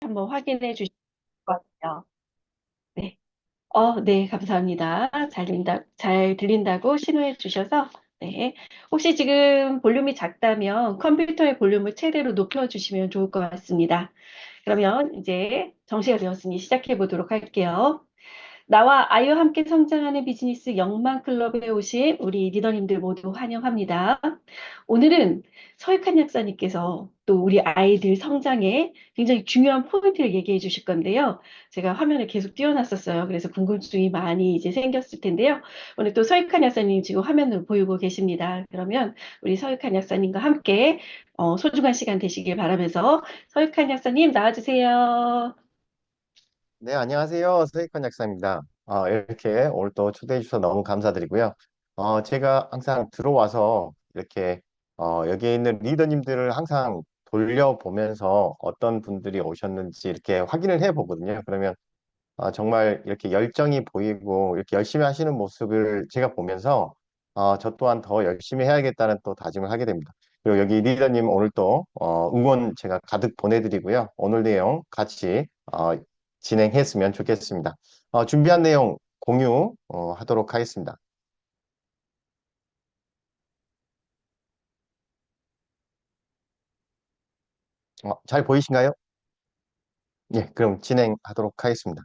한번 확인해 주실 것 같아요. 네. 네, 감사합니다. 잘 들린다고 신호해 주셔서, 네. 혹시 지금 볼륨이 작다면 컴퓨터의 볼륨을 최대로 높여주시면 좋을 것 같습니다. 그러면 이제 정시가 되었으니 시작해 보도록 할게요. 나와 아이와 함께 성장하는 비즈니스 영망 클럽에 오신 우리 리더님들 모두 환영합니다. 오늘은 서익한 약사님께서 또 우리 아이들 성장에 굉장히 중요한 포인트를 얘기해 주실 건데요. 제가 화면을 계속 띄워놨었어요. 그래서 궁금증이 많이 이제 생겼을 텐데요. 오늘 또 서익한 약사님 지금 화면을 보이고 계십니다. 그러면 우리 서익한 약사님과 함께 소중한 시간 되시길 바라면서 서익한 약사님 나와주세요. 네, 안녕하세요. 서익환 약사입니다. 이렇게 오늘 또 초대해 주셔서 너무 감사드리고요. 제가 항상 들어와서 이렇게 여기에 있는 리더님들을 항상 돌려보면서 어떤 분들이 오셨는지 이렇게 확인을 해 보거든요. 그러면 정말 이렇게 열정이 보이고 이렇게 열심히 하시는 모습을 제가 보면서 저 또한 더 열심히 해야겠다는 또 다짐을 하게 됩니다. 그리고 여기 리더님 오늘 또 응원 제가 가득 보내드리고요. 오늘 내용 같이 진행했으면 좋겠습니다. 준비한 내용 공유 하도록 하겠습니다. 잘 보이신가요? 예, 그럼 진행하도록 하겠습니다.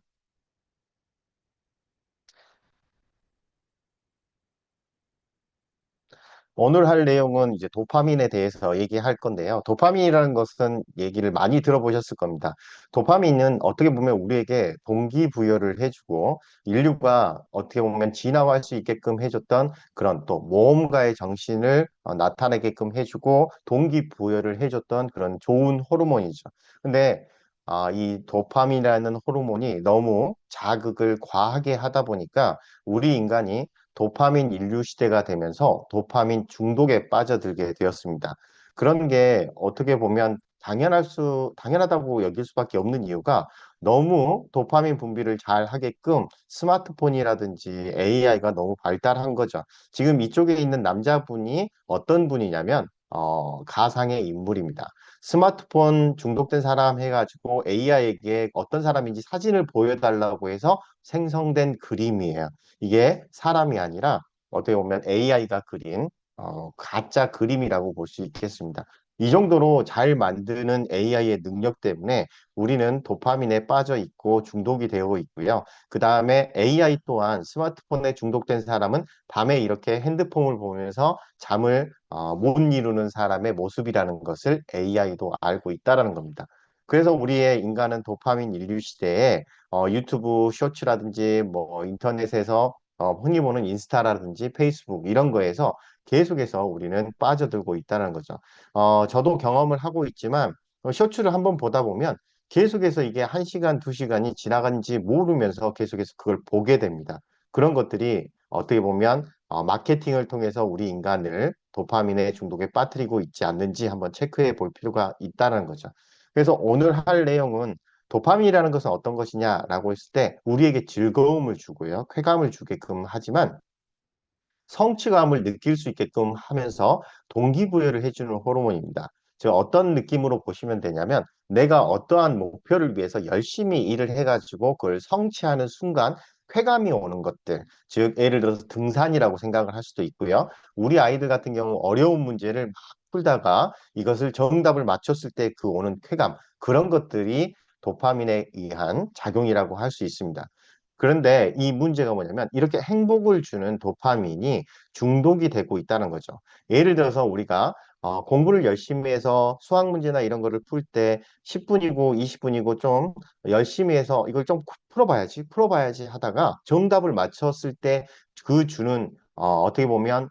오늘 할 내용은 이제 도파민에 대해서 얘기할 건데요. 도파민이라는 것은 얘기를 많이 들어보셨을 겁니다. 도파민은 어떻게 보면 우리에게 동기부여를 해주고 인류가 어떻게 보면 진화할 수 있게끔 해줬던 그런 또 모험가의 정신을 나타내게끔 해주고 동기부여를 해줬던 그런 좋은 호르몬이죠. 근데 이 도파민이라는 호르몬이 너무 자극을 과하게 하다 보니까 우리 인간이 도파민 인류 시대가 되면서 도파민 중독에 빠져들게 되었습니다. 그런 게 어떻게 보면 당연하다고 여길 수밖에 없는 이유가 너무 도파민 분비를 잘 하게끔 스마트폰이라든지 AI가 너무 발달한 거죠. 지금 이쪽에 있는 남자분이 어떤 분이냐면, 가상의 인물입니다. 스마트폰 중독된 사람 해가지고 AI에게 어떤 사람인지 사진을 보여달라고 해서 생성된 그림이에요. 이게 사람이 아니라 어떻게 보면 AI가 그린 가짜 그림이라고 볼 수 있겠습니다. 이 정도로 잘 만드는 AI의 능력 때문에 우리는 도파민에 빠져 있고 중독이 되어 있고요. 그 다음에 AI 또한 스마트폰에 중독된 사람은 밤에 이렇게 핸드폰을 보면서 잠을 못 이루는 사람의 모습이라는 것을 AI도 알고 있다는 겁니다. 그래서 우리의 인간은 도파민 인류 시대에 유튜브 쇼츠라든지 뭐 인터넷에서 흔히 보는 인스타라든지 페이스북 이런 거에서 계속해서 우리는 빠져들고 있다는 거죠. 저도 경험을 하고 있지만 쇼츠를 한번 보다 보면 계속해서 이게 1시간, 2시간이 지나간지 모르면서 계속해서 그걸 보게 됩니다. 그런 것들이 어떻게 보면 마케팅을 통해서 우리 인간을 도파민의 중독에 빠뜨리고 있지 않는지 한번 체크해 볼 필요가 있다는 거죠. 그래서 오늘 할 내용은 도파민이라는 것은 어떤 것이냐라고 했을 때 우리에게 즐거움을 주고요. 쾌감을 주게끔 하지만 성취감을 느낄 수 있게끔 하면서 동기부여를 해주는 호르몬입니다. 즉 어떤 느낌으로 보시면 되냐면 내가 어떠한 목표를 위해서 열심히 일을 해가지고 그걸 성취하는 순간 쾌감이 오는 것들, 즉 예를 들어서 등산이라고 생각을 할 수도 있고요. 우리 아이들 같은 경우 어려운 문제를 막 풀다가 이것을 정답을 맞췄을 때 그 오는 쾌감, 그런 것들이 도파민에 의한 작용이라고 할 수 있습니다. 그런데 이 문제가 뭐냐면 이렇게 행복을 주는 도파민이 중독이 되고 있다는 거죠. 예를 들어서 우리가 공부를 열심히 해서 수학 문제나 이런 거를 풀 때 10분이고 20분이고 좀 열심히 해서 이걸 좀 풀어봐야지 하다가 정답을 맞췄을 때 그 주는 어떻게 보면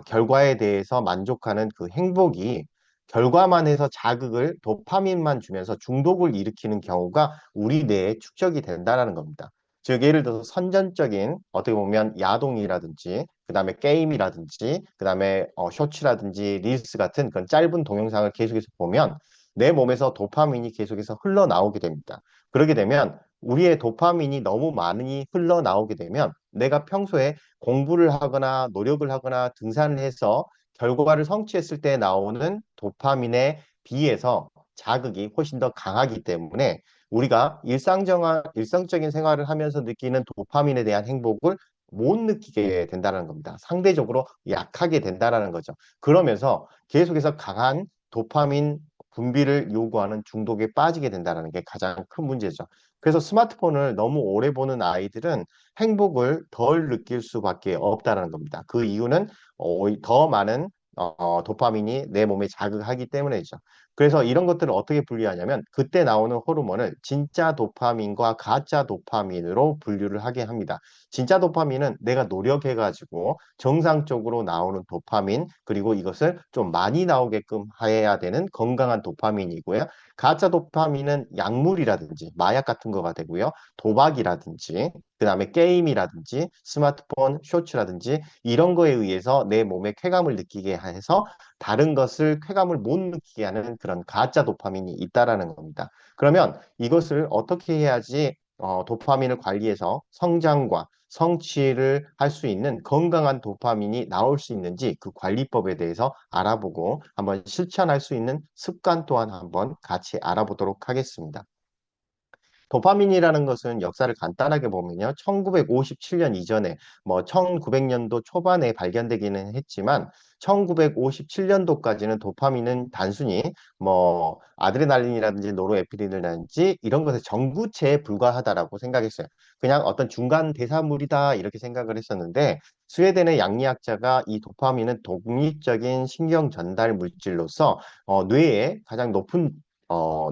결과에 대해서 만족하는 그 행복이 결과만 해서 자극을 도파민만 주면서 중독을 일으키는 경우가 우리 뇌에 축적이 된다는 겁니다. 즉 예를 들어서 선전적인 어떻게 보면 야동이라든지 그다음에 게임이라든지 그다음에 쇼츠라든지 릴스 같은 그런 짧은 동영상을 계속해서 보면 내 몸에서 도파민이 계속해서 흘러나오게 됩니다. 그렇게 되면 우리의 도파민이 너무 많이 흘러나오게 되면 내가 평소에 공부를 하거나 노력을 하거나 등산을 해서 결과를 성취했을 때 나오는 도파민에 비해서 자극이 훨씬 더 강하기 때문에 우리가 일상적인 생활을 하면서 느끼는 도파민에 대한 행복을 못 느끼게 된다는 겁니다. 상대적으로 약하게 된다는 거죠. 그러면서 계속해서 강한 도파민 분비를 요구하는 중독에 빠지게 된다는 게 가장 큰 문제죠. 그래서 스마트폰을 너무 오래 보는 아이들은 행복을 덜 느낄 수밖에 없다는 겁니다. 그 이유는 더 많은 도파민이 내 몸에 자극하기 때문이죠. 그래서 이런 것들을 어떻게 분리하냐면 그때 나오는 호르몬을 진짜 도파민과 가짜 도파민으로 분류를 하게 합니다. 진짜 도파민은 내가 노력해가지고 정상적으로 나오는 도파민, 그리고 이것을 좀 많이 나오게끔 해야 되는 건강한 도파민이고요. 가짜 도파민은 약물이라든지 마약 같은 거가 되고요. 도박이라든지 그다음에 게임이라든지 스마트폰 쇼츠라든지 이런 거에 의해서 내 몸에 쾌감을 느끼게 해서 다른 것을 쾌감을 못 느끼게 하는 그런 가짜 도파민이 있다라는 겁니다. 그러면 이것을 어떻게 해야지 도파민을 관리해서 성장과 성취를 할 수 있는 건강한 도파민이 나올 수 있는지 그 관리법에 대해서 알아보고 한번 실천할 수 있는 습관 또한 한번 같이 알아보도록 하겠습니다. 도파민이라는 것은 역사를 간단하게 보면요. 1957년 이전에 뭐 1900년도 초반에 발견되기는 했지만 1957년도까지는 도파민은 단순히 뭐 아드레날린이라든지 노르에피드린이라든지 이런 것의 전구체에 불과하다라고 생각했어요. 그냥 어떤 중간 대사물이다 이렇게 생각을 했었는데 스웨덴의 양리학자가 이 도파민은 독립적인 신경 전달 물질로서 뇌에 가장 높은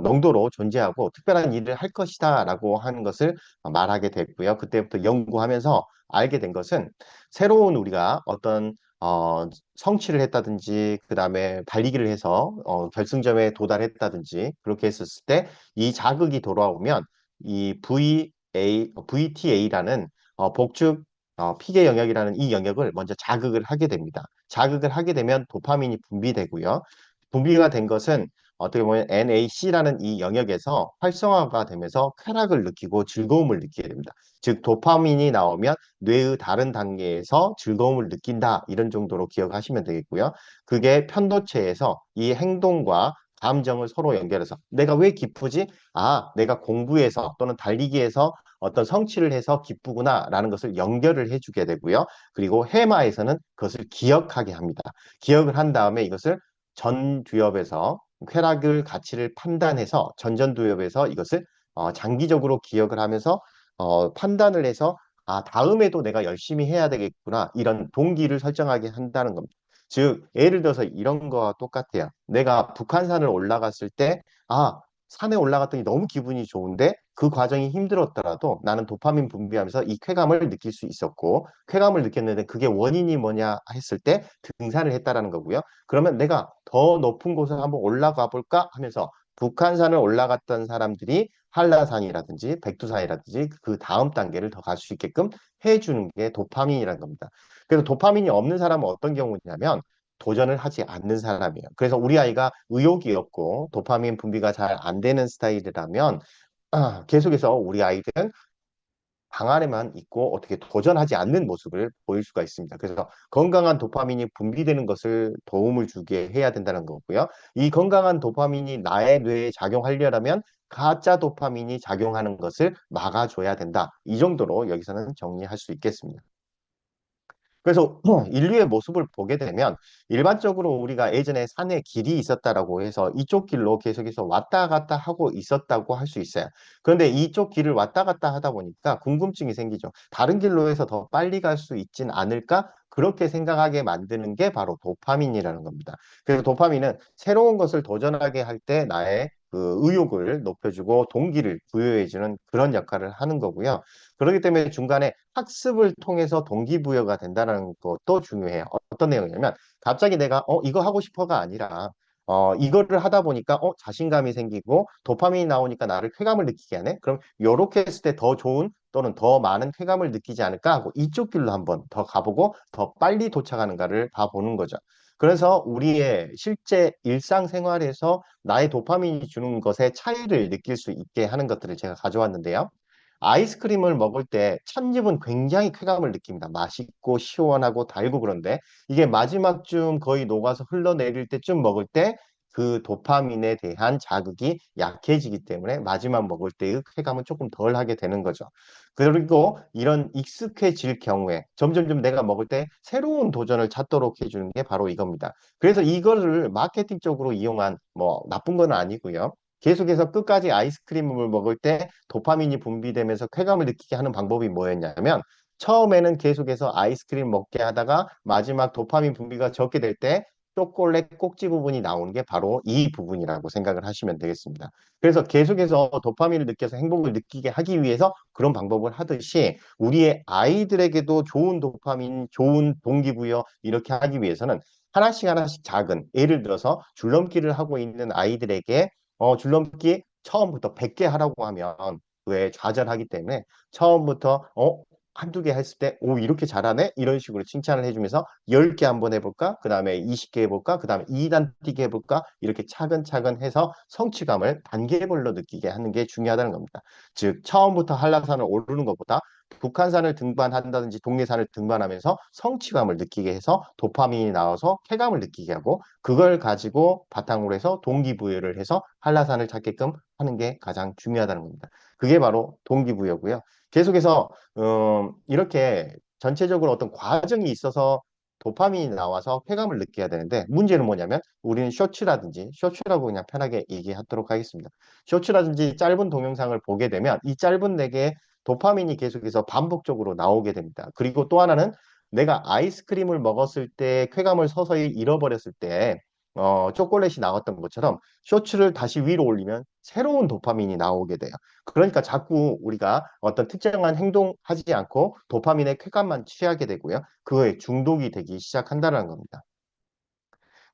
농도로 존재하고 특별한 일을 할 것이다 라고 하는 것을 말하게 됐고요. 그때부터 연구하면서 알게 된 것은 새로운 우리가 어떤 성취를 했다든지 그 다음에 달리기를 해서 결승점에 도달했다든지 그렇게 했었을 때 이 자극이 돌아오면 이 VTA라는 복축 피계 영역이라는 이 영역을 먼저 자극을 하게 됩니다. 자극을 하게 되면 도파민이 분비되고요. 분비가 된 것은 어떻게 보면 NAC라는 이 영역에서 활성화가 되면서 쾌락을 느끼고 즐거움을 느끼게 됩니다. 즉 도파민이 나오면 뇌의 다른 단계에서 즐거움을 느낀다 이런 정도로 기억하시면 되겠고요. 그게 편도체에서 이 행동과 감정을 서로 연결해서 내가 왜 기쁘지? 아, 내가 공부해서 또는 달리기에서 어떤 성취를 해서 기쁘구나라는 것을 연결을 해주게 되고요. 그리고 해마에서는 그것을 기억하게 합니다. 기억을 한 다음에 이것을 전두엽에서 쾌락을 가치를 판단해서 전전두엽에서 이것을 장기적으로 기억을 하면서 판단을 해서 아, 다음에도 내가 열심히 해야 되겠구나 이런 동기를 설정하게 한다는 겁니다. 즉 예를 들어서 이런 거와 똑같아요. 내가 북한산을 올라갔을 때 아, 산에 올라갔더니 너무 기분이 좋은데 그 과정이 힘들었더라도 나는 도파민 분비하면서 이 쾌감을 느낄 수 있었고 쾌감을 느꼈는데 그게 원인이 뭐냐 했을 때 등산을 했다라는 거고요. 그러면 내가 더 높은 곳을 한번 올라가 볼까 하면서 북한산을 올라갔던 사람들이 한라산이라든지 백두산이라든지 그 다음 단계를 더 갈 수 있게끔 해주는 게 도파민이라는 겁니다. 그래서 도파민이 없는 사람은 어떤 경우냐면 도전을 하지 않는 사람이에요. 그래서 우리 아이가 의욕이 없고 도파민 분비가 잘 안 되는 스타일이라면 계속해서 우리 아이들은 방 안에만 있고 어떻게 도전하지 않는 모습을 보일 수가 있습니다. 그래서 건강한 도파민이 분비되는 것을 도움을 주게 해야 된다는 거고요. 이 건강한 도파민이 나의 뇌에 작용하려면 가짜 도파민이 작용하는 것을 막아줘야 된다. 이 정도로 여기서는 정리할 수 있겠습니다. 그래서 인류의 모습을 보게 되면 일반적으로 우리가 예전에 산에 길이 있었다라고 해서 이쪽 길로 계속해서 왔다 갔다 하고 있었다고 할 수 있어요. 그런데 이쪽 길을 왔다 갔다 하다 보니까 궁금증이 생기죠. 다른 길로 해서 더 빨리 갈 수 있진 않을까? 그렇게 생각하게 만드는 게 바로 도파민이라는 겁니다. 그래서 도파민은 새로운 것을 도전하게 할 때 나의 그 의욕을 높여주고 동기를 부여해주는 그런 역할을 하는 거고요. 그렇기 때문에 중간에 학습을 통해서 동기부여가 된다는 것도 중요해요. 어떤 내용이냐면 갑자기 내가 이거 하고 싶어가 아니라 이거를 하다 보니까 자신감이 생기고 도파민이 나오니까 나를 쾌감을 느끼게 하네. 그럼 요렇게 했을 때 더 좋은 또는 더 많은 쾌감을 느끼지 않을까 하고 이쪽 길로 한번 더 가보고 더 빨리 도착하는가를 봐보는 거죠. 그래서 우리의 실제 일상생활에서 나의 도파민이 주는 것에 차이를 느낄 수 있게 하는 것들을 제가 가져왔는데요. 아이스크림을 먹을 때 첫 입은 굉장히 쾌감을 느낍니다. 맛있고 시원하고 달고 그런데 이게 마지막쯤 거의 녹아서 흘러내릴 때쯤 먹을 때 그 도파민에 대한 자극이 약해지기 때문에 마지막 먹을 때의 쾌감은 조금 덜 하게 되는 거죠. 그리고 이런 익숙해질 경우에 점점점 내가 먹을 때 새로운 도전을 찾도록 해주는 게 바로 이겁니다. 그래서 이거를 마케팅적으로 이용한 뭐 나쁜 건 아니고요. 계속해서 끝까지 아이스크림을 먹을 때 도파민이 분비되면서 쾌감을 느끼게 하는 방법이 뭐였냐면 처음에는 계속해서 아이스크림 먹게 하다가 마지막 도파민 분비가 적게 될 때 초콜릿 꼭지 부분이 나오는 게 바로 이 부분이라고 생각을 하시면 되겠습니다. 그래서 계속해서 도파민을 느껴서 행복을 느끼게 하기 위해서 그런 방법을 하듯이 우리의 아이들에게도 좋은 도파민, 좋은 동기부여 이렇게 하기 위해서는 하나씩 하나씩 작은 예를 들어서 줄넘기를 하고 있는 아이들에게 줄넘기 처음부터 100개 하라고 하면 왜 좌절하기 때문에 처음부터 한두 개 했을 때, 오, 이렇게 잘하네? 이런 식으로 칭찬을 해주면서 10개 한번 해볼까? 그 다음에 20개 해볼까? 그 다음에 2단 뛰기 해볼까? 이렇게 차근차근 해서 성취감을 단계별로 느끼게 하는 게 중요하다는 겁니다. 즉, 처음부터 한라산을 오르는 것보다 북한산을 등반한다든지 동해산을 등반하면서 성취감을 느끼게 해서 도파민이 나와서 쾌감을 느끼게 하고 그걸 가지고 바탕으로 해서 동기부여를 해서 한라산을 찾게끔 하는 게 가장 중요하다는 겁니다. 그게 바로 동기부여고요. 계속해서 이렇게 전체적으로 어떤 과정이 있어서 도파민이 나와서 쾌감을 느껴야 되는데 문제는 뭐냐면 우리는 쇼츠라고 그냥 편하게 얘기하도록 하겠습니다. 쇼츠라든지 짧은 동영상을 보게 되면 이 짧은 내게 도파민이 계속해서 반복적으로 나오게 됩니다. 그리고 또 하나는 내가 아이스크림을 먹었을 때 쾌감을 서서히 잃어버렸을 때 초콜릿이 나왔던 것처럼 쇼츠를 다시 위로 올리면 새로운 도파민이 나오게 돼요. 그러니까 자꾸 우리가 어떤 특정한 행동하지 않고 도파민의 쾌감만 취하게 되고요. 그거에 중독이 되기 시작한다는 겁니다.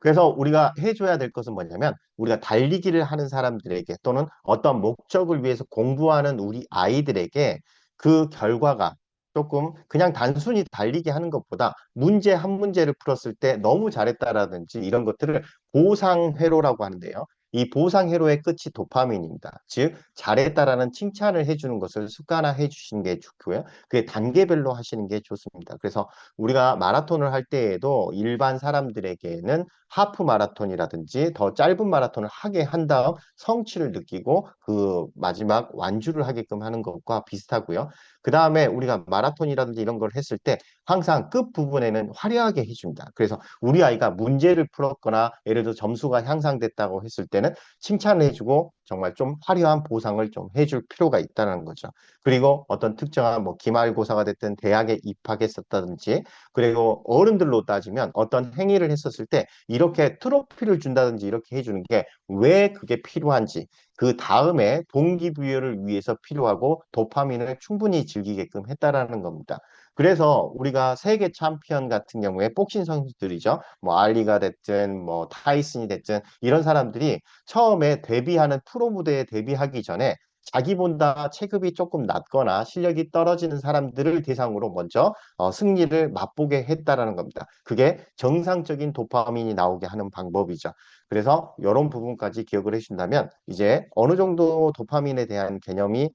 그래서 우리가 해줘야 될 것은 뭐냐면 우리가 달리기를 하는 사람들에게 또는 어떤 목적을 위해서 공부하는 우리 아이들에게 그 결과가 조금 그냥 단순히 달리기 하는 것보다 문제 한 문제를 풀었을 때 너무 잘했다라든지 이런 것들을 보상회로라고 하는데요. 이 보상회로의 끝이 도파민입니다. 즉 잘했다라는 칭찬을 해주는 것을 습관화해 주시는 게 좋고요. 그게 단계별로 하시는 게 좋습니다. 그래서 우리가 마라톤을 할 때에도 일반 사람들에게는 하프 마라톤이라든지 더 짧은 마라톤을 하게 한 다음 성취를 느끼고 그 마지막 완주를 하게끔 하는 것과 비슷하고요. 그 다음에 우리가 마라톤이라든지 이런 걸 했을 때 항상 끝 부분에는 화려하게 해줍니다. 그래서 우리 아이가 문제를 풀었거나 예를 들어 점수가 향상됐다고 했을 때는 칭찬을 해주고 정말 좀 화려한 보상을 좀 해줄 필요가 있다는 거죠. 그리고 어떤 특정한 뭐 기말고사가 됐든 대학에 입학했었다든지 그리고 어른들로 따지면 어떤 행위를 했었을 때 이렇게 트로피를 준다든지 이렇게 해주는 게 왜 그게 필요한지 그 다음에 동기부여를 위해서 필요하고 도파민을 충분히 즐기게끔 했다라는 겁니다. 그래서 우리가 세계 챔피언 같은 경우에 복싱 선수들이죠. 뭐 알리가 됐든 뭐 타이슨이 됐든 이런 사람들이 처음에 데뷔하는 프로 무대에 데뷔하기 전에 자기보다 체급이 조금 낮거나 실력이 떨어지는 사람들을 대상으로 먼저 승리를 맛보게 했다라는 겁니다. 그게 정상적인 도파민이 나오게 하는 방법이죠. 그래서 이런 부분까지 기억을 해준다면 이제 어느 정도 도파민에 대한 개념이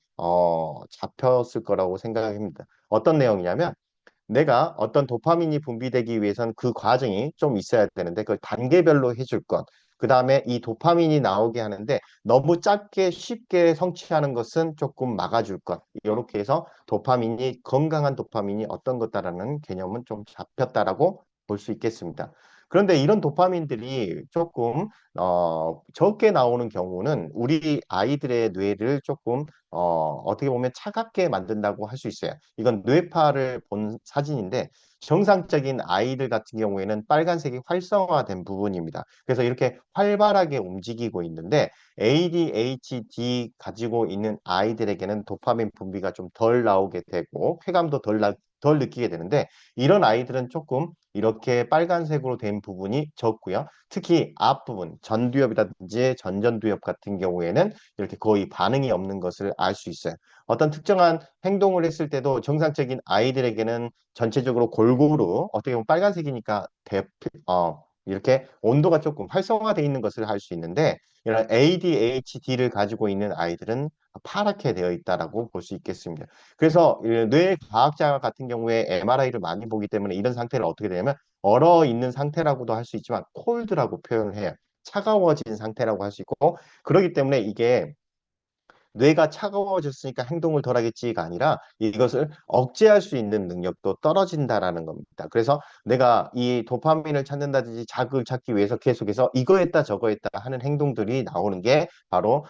잡혔을 거라고 생각합니다. 어떤 내용이냐면 내가 어떤 도파민이 분비되기 위해선 그 과정이 좀 있어야 되는데 그걸 단계별로 해줄 것. 그 다음에 이 도파민이 나오게 하는데 너무 짧게 쉽게 성취하는 것은 조금 막아줄 것. 이렇게 해서 도파민이 건강한 도파민이 어떤 것다라는 개념은 좀 잡혔다라고 볼 수 있겠습니다. 그런데 이런 도파민들이 조금 적게 나오는 경우는 우리 아이들의 뇌를 조금 어떻게 보면 차갑게 만든다고 할 수 있어요. 이건 뇌파를 본 사진인데 정상적인 아이들 같은 경우에는 빨간색이 활성화된 부분입니다. 그래서 이렇게 활발하게 움직이고 있는데 ADHD 가지고 있는 아이들에게는 도파민 분비가 좀 덜 나오게 되고 쾌감도 덜 느끼게 되는데 이런 아이들은 조금 이렇게 빨간색으로 된 부분이 적고요. 특히 앞부분, 전두엽이라든지 전전두엽 같은 경우에는 이렇게 거의 반응이 없는 것을 알 수 있어요. 어떤 특정한 행동을 했을 때도 정상적인 아이들에게는 전체적으로 골고루 어떻게 보면 빨간색이니까 이렇게 온도가 조금 활성화되어 있는 것을 알 수 있는데 이런 ADHD를 가지고 있는 아이들은 파랗게 되어 있다라고 볼 수 있겠습니다. 그래서 뇌 과학자 같은 경우에 MRI를 많이 보기 때문에 이런 상태를 어떻게 되냐면 얼어 있는 상태라고도 할 수 있지만 콜드라고 표현을 해요. 차가워진 상태라고 할 수 있고, 그렇기 때문에 이게 뇌가 차가워졌으니까 행동을 덜 하겠지가 아니라 이것을 억제할 수 있는 능력도 떨어진다라는 겁니다. 그래서 내가 이 도파민을 찾는다든지 자극을 찾기 위해서 계속해서 이거 했다 저거 했다 하는 행동들이 나오는 게 바로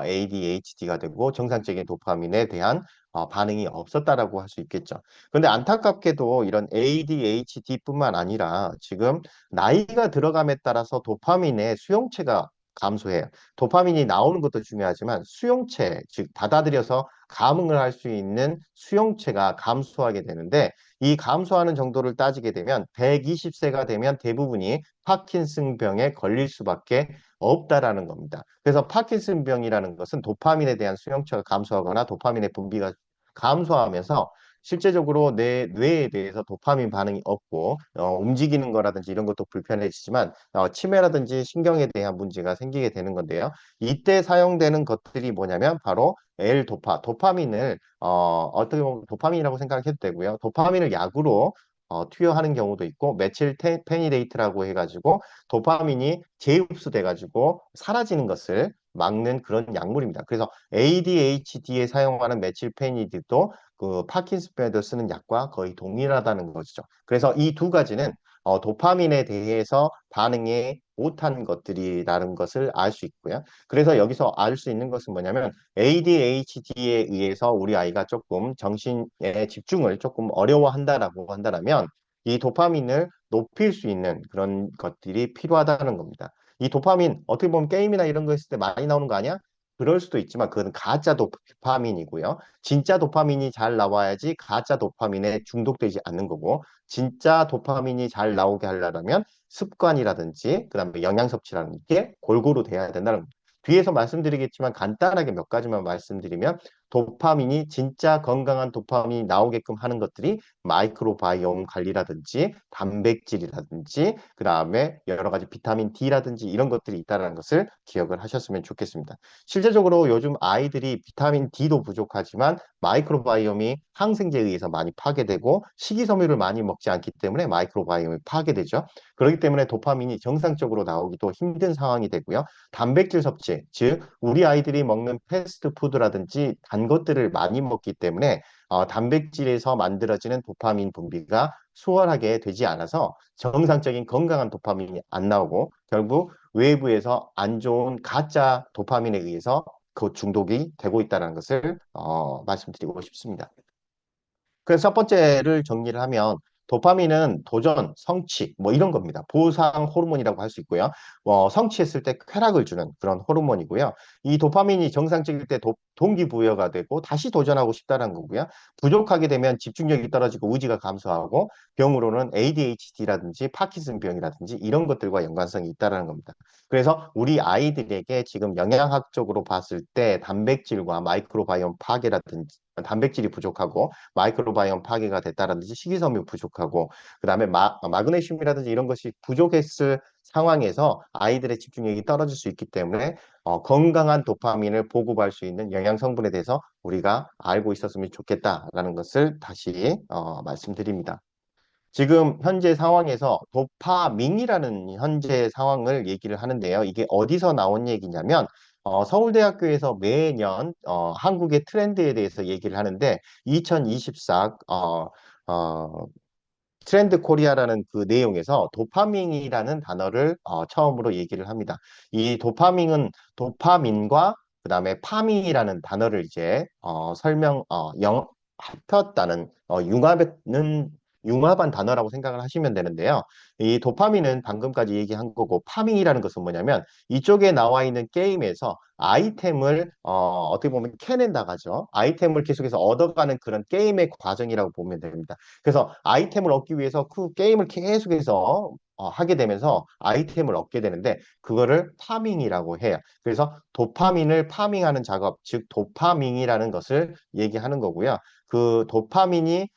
ADHD가 되고 정상적인 도파민에 대한 반응이 없었다라고 할 수 있겠죠. 그런데 안타깝게도 이런 ADHD뿐만 아니라 지금 나이가 들어감에 따라서 도파민의 수용체가 감소해요. 도파민이 나오는 것도 중요하지만 수용체, 즉 받아들여서 감응을 할 수 있는 수용체가 감소하게 되는데 이 감소하는 정도를 따지게 되면 120세가 되면 대부분이 파킨슨병에 걸릴 수밖에 없다라는 겁니다. 그래서 파킨슨병이라는 것은 도파민에 대한 수용체가 감소하거나 도파민의 분비가 감소하면서 실제적으로 내 뇌에 대해서 도파민 반응이 없고 움직이는 거라든지 이런 것도 불편해지지만 치매라든지 신경에 대한 문제가 생기게 되는 건데요. 이때 사용되는 것들이 뭐냐면 바로 L도파, 도파민을 어떻게 보면 도파민이라고 생각해도 되고요. 도파민을 약으로 투여하는 경우도 있고 메칠 페니데이트라고 해가지고 도파민이 재흡수돼가지고 사라지는 것을 막는 그런 약물입니다. 그래서 ADHD에 사용하는 메칠페니드도 그 파킨슨병에도 쓰는 약과 거의 동일하다는 것이죠. 그래서 이 두 가지는 도파민에 대해서 반응이 못한 것들이라는 것을 알 수 있고요. 그래서 여기서 알 수 있는 것은 뭐냐면 ADHD에 의해서 우리 아이가 조금 정신의 집중을 조금 어려워한다라고 한다면 이 도파민을 높일 수 있는 그런 것들이 필요하다는 겁니다. 이 도파민 어떻게 보면 게임이나 이런 거 했을 때 많이 나오는 거 아니야? 그럴 수도 있지만 그건 가짜 도파민이고요. 진짜 도파민이 잘 나와야지 가짜 도파민에 중독되지 않는 거고 진짜 도파민이 잘 나오게 하려면 습관이라든지 그다음에 영양 섭취라는 게 골고루 돼야 된다는 겁니다. 뒤에서 말씀드리겠지만 간단하게 몇 가지만 말씀드리면 도파민이 진짜 건강한 도파민이 나오게끔 하는 것들이 마이크로바이옴 관리라든지 단백질이라든지 그다음에 여러 가지 비타민 D라든지 이런 것들이 있다는 것을 기억을 하셨으면 좋겠습니다. 실제적으로 요즘 아이들이 비타민 D도 부족하지만 마이크로바이옴이 항생제에 의해서 많이 파괴되고 식이섬유를 많이 먹지 않기 때문에 마이크로바이옴이 파괴되죠. 그렇기 때문에 도파민이 정상적으로 나오기도 힘든 상황이 되고요. 단백질 섭취, 즉 우리 아이들이 먹는 패스트푸드라든지 단 것들을 많이 먹기 때문에 단백질에서 만들어지는 도파민 분비가 수월하게 되지 않아서 정상적인 건강한 도파민이 안 나오고 결국 외부에서 안 좋은 가짜 도파민에 의해서 그 중독이 되고 있다는 것을 말씀드리고 싶습니다. 그래서 첫 번째를 정리를 하면 도파민은 도전, 성취 뭐 이런 겁니다. 보상 호르몬이라고 할 수 있고요. 성취했을 때 쾌락을 주는 그런 호르몬이고요. 이 도파민이 정상적일 때 동기부여가 되고 다시 도전하고 싶다는 거고요. 부족하게 되면 집중력이 떨어지고 의지가 감소하고 병으로는 ADHD라든지 파킨슨병이라든지 이런 것들과 연관성이 있다는 겁니다. 그래서 우리 아이들에게 지금 영양학적으로 봤을 때 단백질과 마이크로바이옴 파괴라든지 단백질이 부족하고 마이크로바이옴 파괴가 됐다라든지 식이섬유 부족하고 그다음에 마그네슘이라든지 이런 것이 부족했을 상황에서 아이들의 집중력이 떨어질 수 있기 때문에 건강한 도파민을 보급할 수 있는 영양 성분에 대해서 우리가 알고 있었으면 좋겠다라는 것을 다시 말씀드립니다. 지금 현재 상황에서 도파민이라는 현재 상황을 얘기를 하는데요. 이게 어디서 나온 얘기냐면 서울대학교에서 매년 한국의 트렌드에 대해서 얘기를 하는데 2024 트렌드 코리아라는 그 내용에서 도파민이라는 단어를 처음으로 얘기를 합니다. 이 도파민과 그다음에 파민이라는 단어를 이제 합쳤다는 융합한 단어라고 생각을 하시면 되는데요. 이 도파민은 방금까지 얘기한 거고 파밍이라는 것은 뭐냐면 이쪽에 나와 있는 게임에서 아이템을 어떻게 보면 캐낸 나가죠. 아이템을 계속해서 얻어가는 그런 게임의 과정이라고 보면 됩니다. 그래서 아이템을 얻기 위해서 그 게임을 계속해서 하게 되면서 아이템을 얻게 되는데 그거를 파밍이라고 해요. 그래서 도파민을 파밍하는 작업, 즉 도파민이라는 것을 얘기하는 거고요. 그 도파민이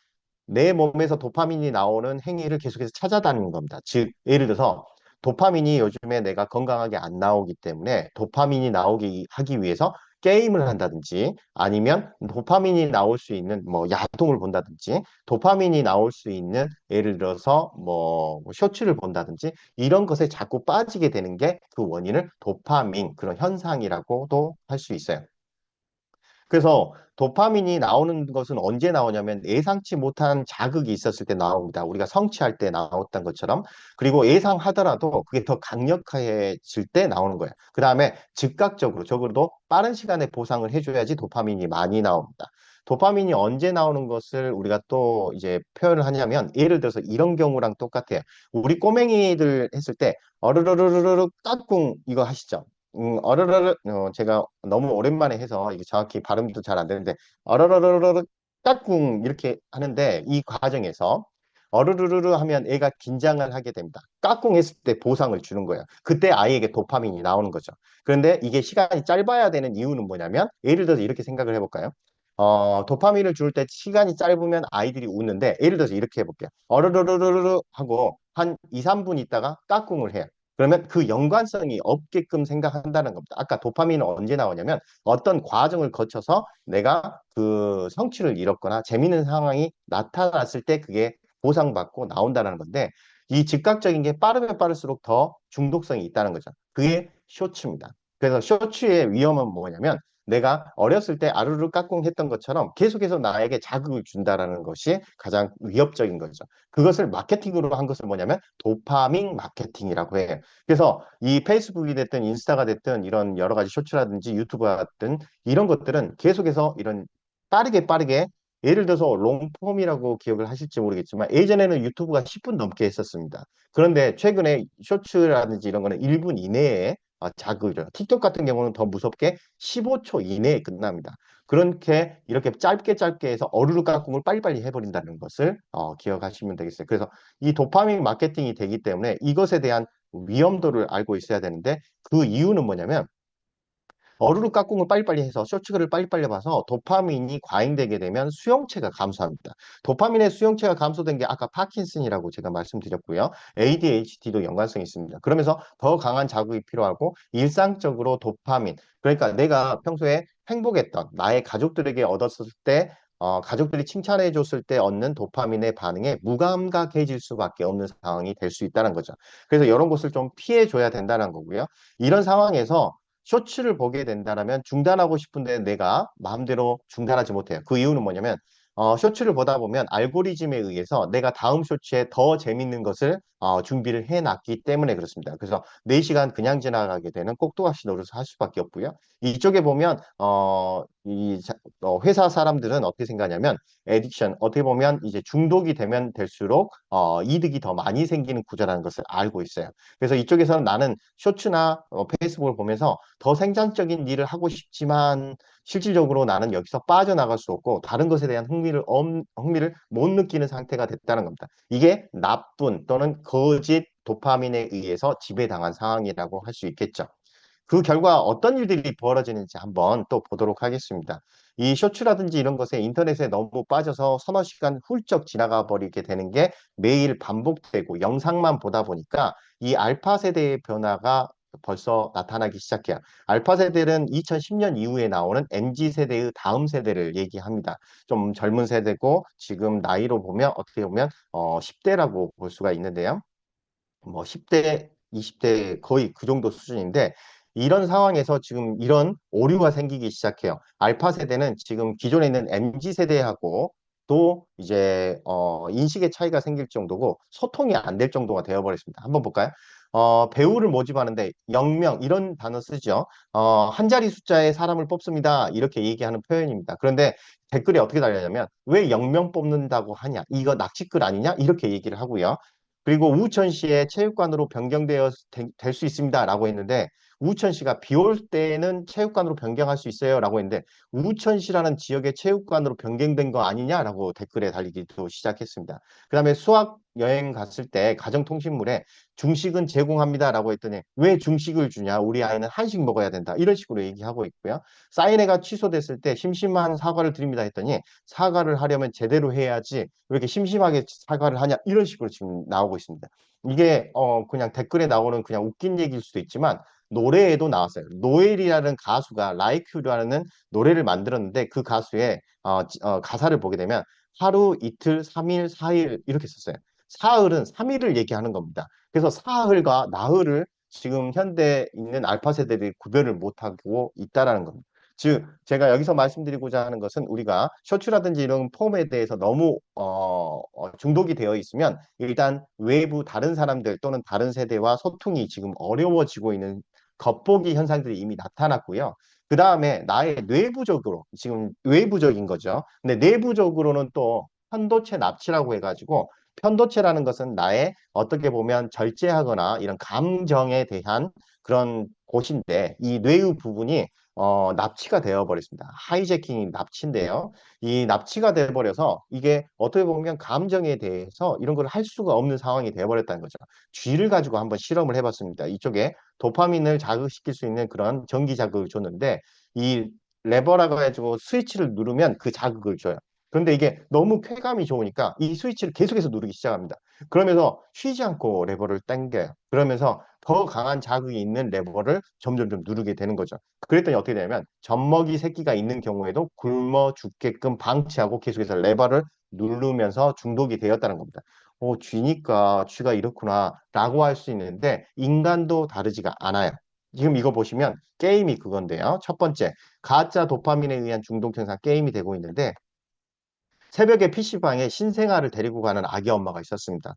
내 몸에서 도파민이 나오는 행위를 계속해서 찾아다니는 겁니다. 즉, 예를 들어서 도파민이 요즘에 내가 건강하게 안 나오기 때문에 도파민이 나오게 하기 위해서 게임을 한다든지 아니면 도파민이 나올 수 있는 뭐 야동을 본다든지 도파민이 나올 수 있는 예를 들어서 뭐 쇼츠를 본다든지 이런 것에 자꾸 빠지게 되는 게 그 원인을 도파민 그런 현상이라고도 할 수 있어요. 그래서 도파민이 나오는 것은 언제 나오냐면 예상치 못한 자극이 있었을 때 나옵니다. 우리가 성취할 때 나왔던 것처럼. 그리고 예상하더라도 그게 더 강력해질 때 나오는 거예요. 그 다음에 즉각적으로 적어도 빠른 시간에 보상을 해줘야지 도파민이 많이 나옵니다. 도파민이 언제 나오는 것을 우리가 또 이제 표현을 하냐면 예를 들어서 이런 경우랑 똑같아요. 우리 꼬맹이들 했을 때 어르르르르르 까꿍 이거 하시죠? 어르르르, 제가 너무 오랜만에 해서 이게 정확히 발음도 잘 안 되는데, 어르르르르 까꿍 이렇게 하는데, 이 과정에서 어르르르르 하면 애가 긴장을 하게 됩니다. 까꿍 했을 때 보상을 주는 거예요. 그때 아이에게 도파민이 나오는 거죠. 그런데 이게 시간이 짧아야 되는 이유는 뭐냐면, 예를 들어서 이렇게 생각을 해볼까요? 도파민을 줄 때 시간이 짧으면 아이들이 웃는데, 예를 들어서 이렇게 해볼게요. 어르르르르르 하고 한 2, 3분 있다가 까꿍을 해요. 그러면 그 연관성이 없게끔 생각한다는 겁니다. 아까 도파민은 언제 나오냐면 어떤 과정을 거쳐서 내가 그 성취를 이뤘거나 재미있는 상황이 나타났을 때 그게 보상받고 나온다는 건데 이 즉각적인 게 빠르면 빠를수록 더 중독성이 있다는 거죠. 그게 쇼츠입니다. 그래서 쇼츠의 위험은 뭐냐면 내가 어렸을 때 아르르 까꿍 했던 것처럼 계속해서 나에게 자극을 준다라는 것이 가장 위협적인 거죠. 그것을 마케팅으로 한 것을 뭐냐면 도파민 마케팅이라고 해요. 그래서 이 페이스북이 됐든 인스타가 됐든 이런 여러 가지 쇼츠라든지 유튜브가 됐든 이런 것들은 계속해서 이런 빠르게 예를 들어서 롱폼이라고 기억을 하실지 모르겠지만 예전에는 유튜브가 10분 넘게 했었습니다. 그런데 최근에 쇼츠라든지 이런 거는 1분 이내에 자극을 틱톡 같은 경우는 더 무섭게 15초 이내에 끝납니다. 그렇게 이렇게 짧게 해서 어르르 깍꿍을 빨리빨리 해버린다는 것을 기억하시면 되겠어요. 그래서 이 도파민 마케팅이 되기 때문에 이것에 대한 위험도를 알고 있어야 되는데 그 이유는 뭐냐면 어르르 까꿍을 빨리빨리 해서 쇼츠를 빨리빨리 봐서 도파민이 과잉되게 되면 수용체가 감소합니다. 도파민의 수용체가 감소된 게 아까 파킨슨이라고 제가 말씀드렸고요. ADHD도 연관성이 있습니다. 그러면서 더 강한 자극이 필요하고 일상적으로 도파민, 그러니까 내가 평소에 행복했던 나의 가족들에게 얻었을 때 가족들이 칭찬해 줬을 때 얻는 도파민의 반응에 무감각해질 수밖에 없는 상황이 될 수 있다는 거죠. 그래서 이런 것을 좀 피해 줘야 된다는 거고요. 이런 상황에서 쇼츠를 보게 된다면 중단하고 싶은데 내가 마음대로 중단하지 못해요. 그 이유는 뭐냐면 쇼츠를 보다 보면 알고리즘에 의해서 내가 다음 쇼츠에 더 재밌는 것을 준비를 해놨기 때문에 그렇습니다. 그래서 4시간 그냥 지나가게 되는 꼭두각시 노릇을 할 수밖에 없고요. 이쪽에 보면 회사 사람들은 어떻게 생각하냐면 에딕션 어떻게 보면 이제 중독이 되면 될수록 이득이 더 많이 생기는 구조라는 것을 알고 있어요. 그래서 이쪽에서는 나는 쇼츠나 페이스북을 보면서 더 생산적인 일을 하고 싶지만 실질적으로 나는 여기서 빠져나갈 수 없고 다른 것에 대한 흥미를 못 느끼는 상태가 됐다는 겁니다. 이게 나쁜 또는 거짓 도파민에 의해서 지배당한 상황이라고 할 수 있겠죠. 그 결과 어떤 일들이 벌어지는지 한번 또 보도록 하겠습니다. 이 쇼츠라든지 이런 것에 인터넷에 너무 빠져서 서너 시간 훌쩍 지나가 버리게 되는 게 매일 반복되고 영상만 보다 보니까 이 알파 세대의 변화가 벌써 나타나기 시작해요. 알파 세대는 2010년 이후에 나오는 MZ 세대의 다음 세대를 얘기합니다. 좀 젊은 세대고 지금 나이로 보면 어떻게 보면 10대라고 볼 수가 있는데요. 뭐 10대, 20대 거의 그 정도 수준인데 이런 상황에서 지금 이런 오류가 생기기 시작해요. 알파 세대는 지금 기존에 있는 MZ 세대하고 또 이제 인식의 차이가 생길 정도고 소통이 안 될 정도가 되어버렸습니다. 한번 볼까요? 배우를 모집하는데 0명 이런 단어 쓰죠. 한 자리 숫자의 사람을 뽑습니다. 이렇게 얘기하는 표현입니다. 그런데 댓글에 어떻게 달렸냐면 왜 0명 뽑는다고 하냐? 이거 낚시글 아니냐? 이렇게 얘기를 하고요. 그리고 우천시의 체육관으로 변경되어 될 수 있습니다라고 했는데 우천시가 비 올 때는 체육관으로 변경할 수 있어요라고 했는데 우천시라는 지역의 체육관으로 변경된 거 아니냐라고 댓글에 달리기도 시작했습니다. 그다음에 수학 여행 갔을 때 가정통신물에 중식은 제공합니다라고 했더니 왜 중식을 주냐? 우리 아이는 한식 먹어야 된다. 이런 식으로 얘기하고 있고요. 사인회가 취소됐을 때 심심한 사과를 드립니다 했더니 사과를 하려면 제대로 해야지 왜 이렇게 심심하게 사과를 하냐 이런 식으로 지금 나오고 있습니다. 이게 그냥 댓글에 나오는 그냥 웃긴 얘기일 수도 있지만 노래에도 나왔어요. 노엘이라는 가수가 라이큐라는 노래를 만들었는데 그 가수의 가사를 보게 되면 하루, 이틀, 3일, 4일 이렇게 썼어요. 사흘은 3일을 얘기하는 겁니다. 그래서 사흘과 나흘을 지금 현대에 있는 알파 세대들이 구별을 못하고 있다라는 겁니다. 즉, 제가 여기서 말씀드리고자 하는 것은 우리가 쇼츠라든지 이런 폼에 대해서 너무 중독이 되어 있으면 일단 외부 다른 사람들 또는 다른 세대와 소통이 지금 어려워지고 있는 겉보기 현상들이 이미 나타났고요. 그 다음에 나의 내부적으로, 지금 외부적인 거죠. 근데 내부적으로는 또 편도체 납치라고 해가지고 편도체라는 것은 나의 어떻게 보면 절제하거나 이런 감정에 대한 그런 곳인데 이 뇌의 부분이 납치가 되어버렸습니다. 하이제킹이 납치인데요. 이 납치가 돼버려서 이게 어떻게 보면 감정에 대해서 이런 걸 할 수가 없는 상황이 되어버렸다는 거죠. 쥐를 가지고 한번 실험을 해봤습니다. 이쪽에 도파민을 자극시킬 수 있는 그런 전기 자극을 줬는데 이 레버라고 해가지고 스위치를 누르면 그 자극을 줘요. 그런데 이게 너무 쾌감이 좋으니까 이 스위치를 계속해서 누르기 시작합니다. 그러면서 쉬지 않고 레버를 당겨요. 그러면서 더 강한 자극이 있는 레버를 점점점 누르게 되는 거죠. 그랬더니 어떻게 되냐면 젖먹이 새끼가 있는 경우에도 굶어 죽게끔 방치하고 계속해서 레버를 누르면서 중독이 되었다는 겁니다. 쥐니까 쥐가 이렇구나 라고 할 수 있는데 인간도 다르지가 않아요. 지금 이거 보시면 게임이 그건데요. 첫 번째, 가짜 도파민에 의한 중독 현상 게임이 되고 있는데 새벽에 PC방에 신생아를 데리고 가는 아기 엄마가 있었습니다.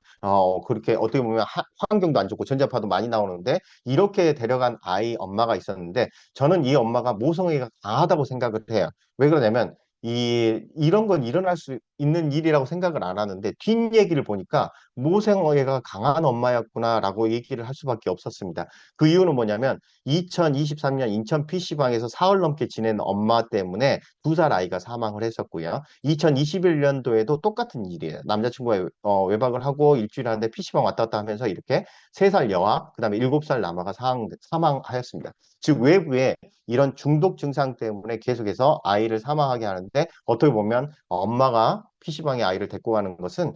그렇게 어떻게 보면 환경도 안 좋고 전자파도 많이 나오는데 이렇게 데려간 아이 엄마가 있었는데 저는 이 엄마가 모성애가 강하다고 생각을 해요. 왜 그러냐면 이런 건 일어날 수 있는 일이라고 생각을 안 하는데 뒷얘기를 보니까 모성애가 강한 엄마였구나라고 얘기를 할 수밖에 없었습니다. 그 이유는 뭐냐면 2023년 인천 PC방에서 사흘 넘게 지낸 엄마 때문에 2살 아이가 사망을 했었고요. 2021년도에도 똑같은 일이에요. 남자친구가 외박을 하고 일주일 하는데 PC방 왔다 갔다 하면서 이렇게 3살 여아, 그다음에 7살 남아가 사망하였습니다. 즉 외부에 이런 중독 증상 때문에 계속해서 아이를 사망하게 하는데 어떻게 보면 엄마가 PC방에 아이를 데리고 가는 것은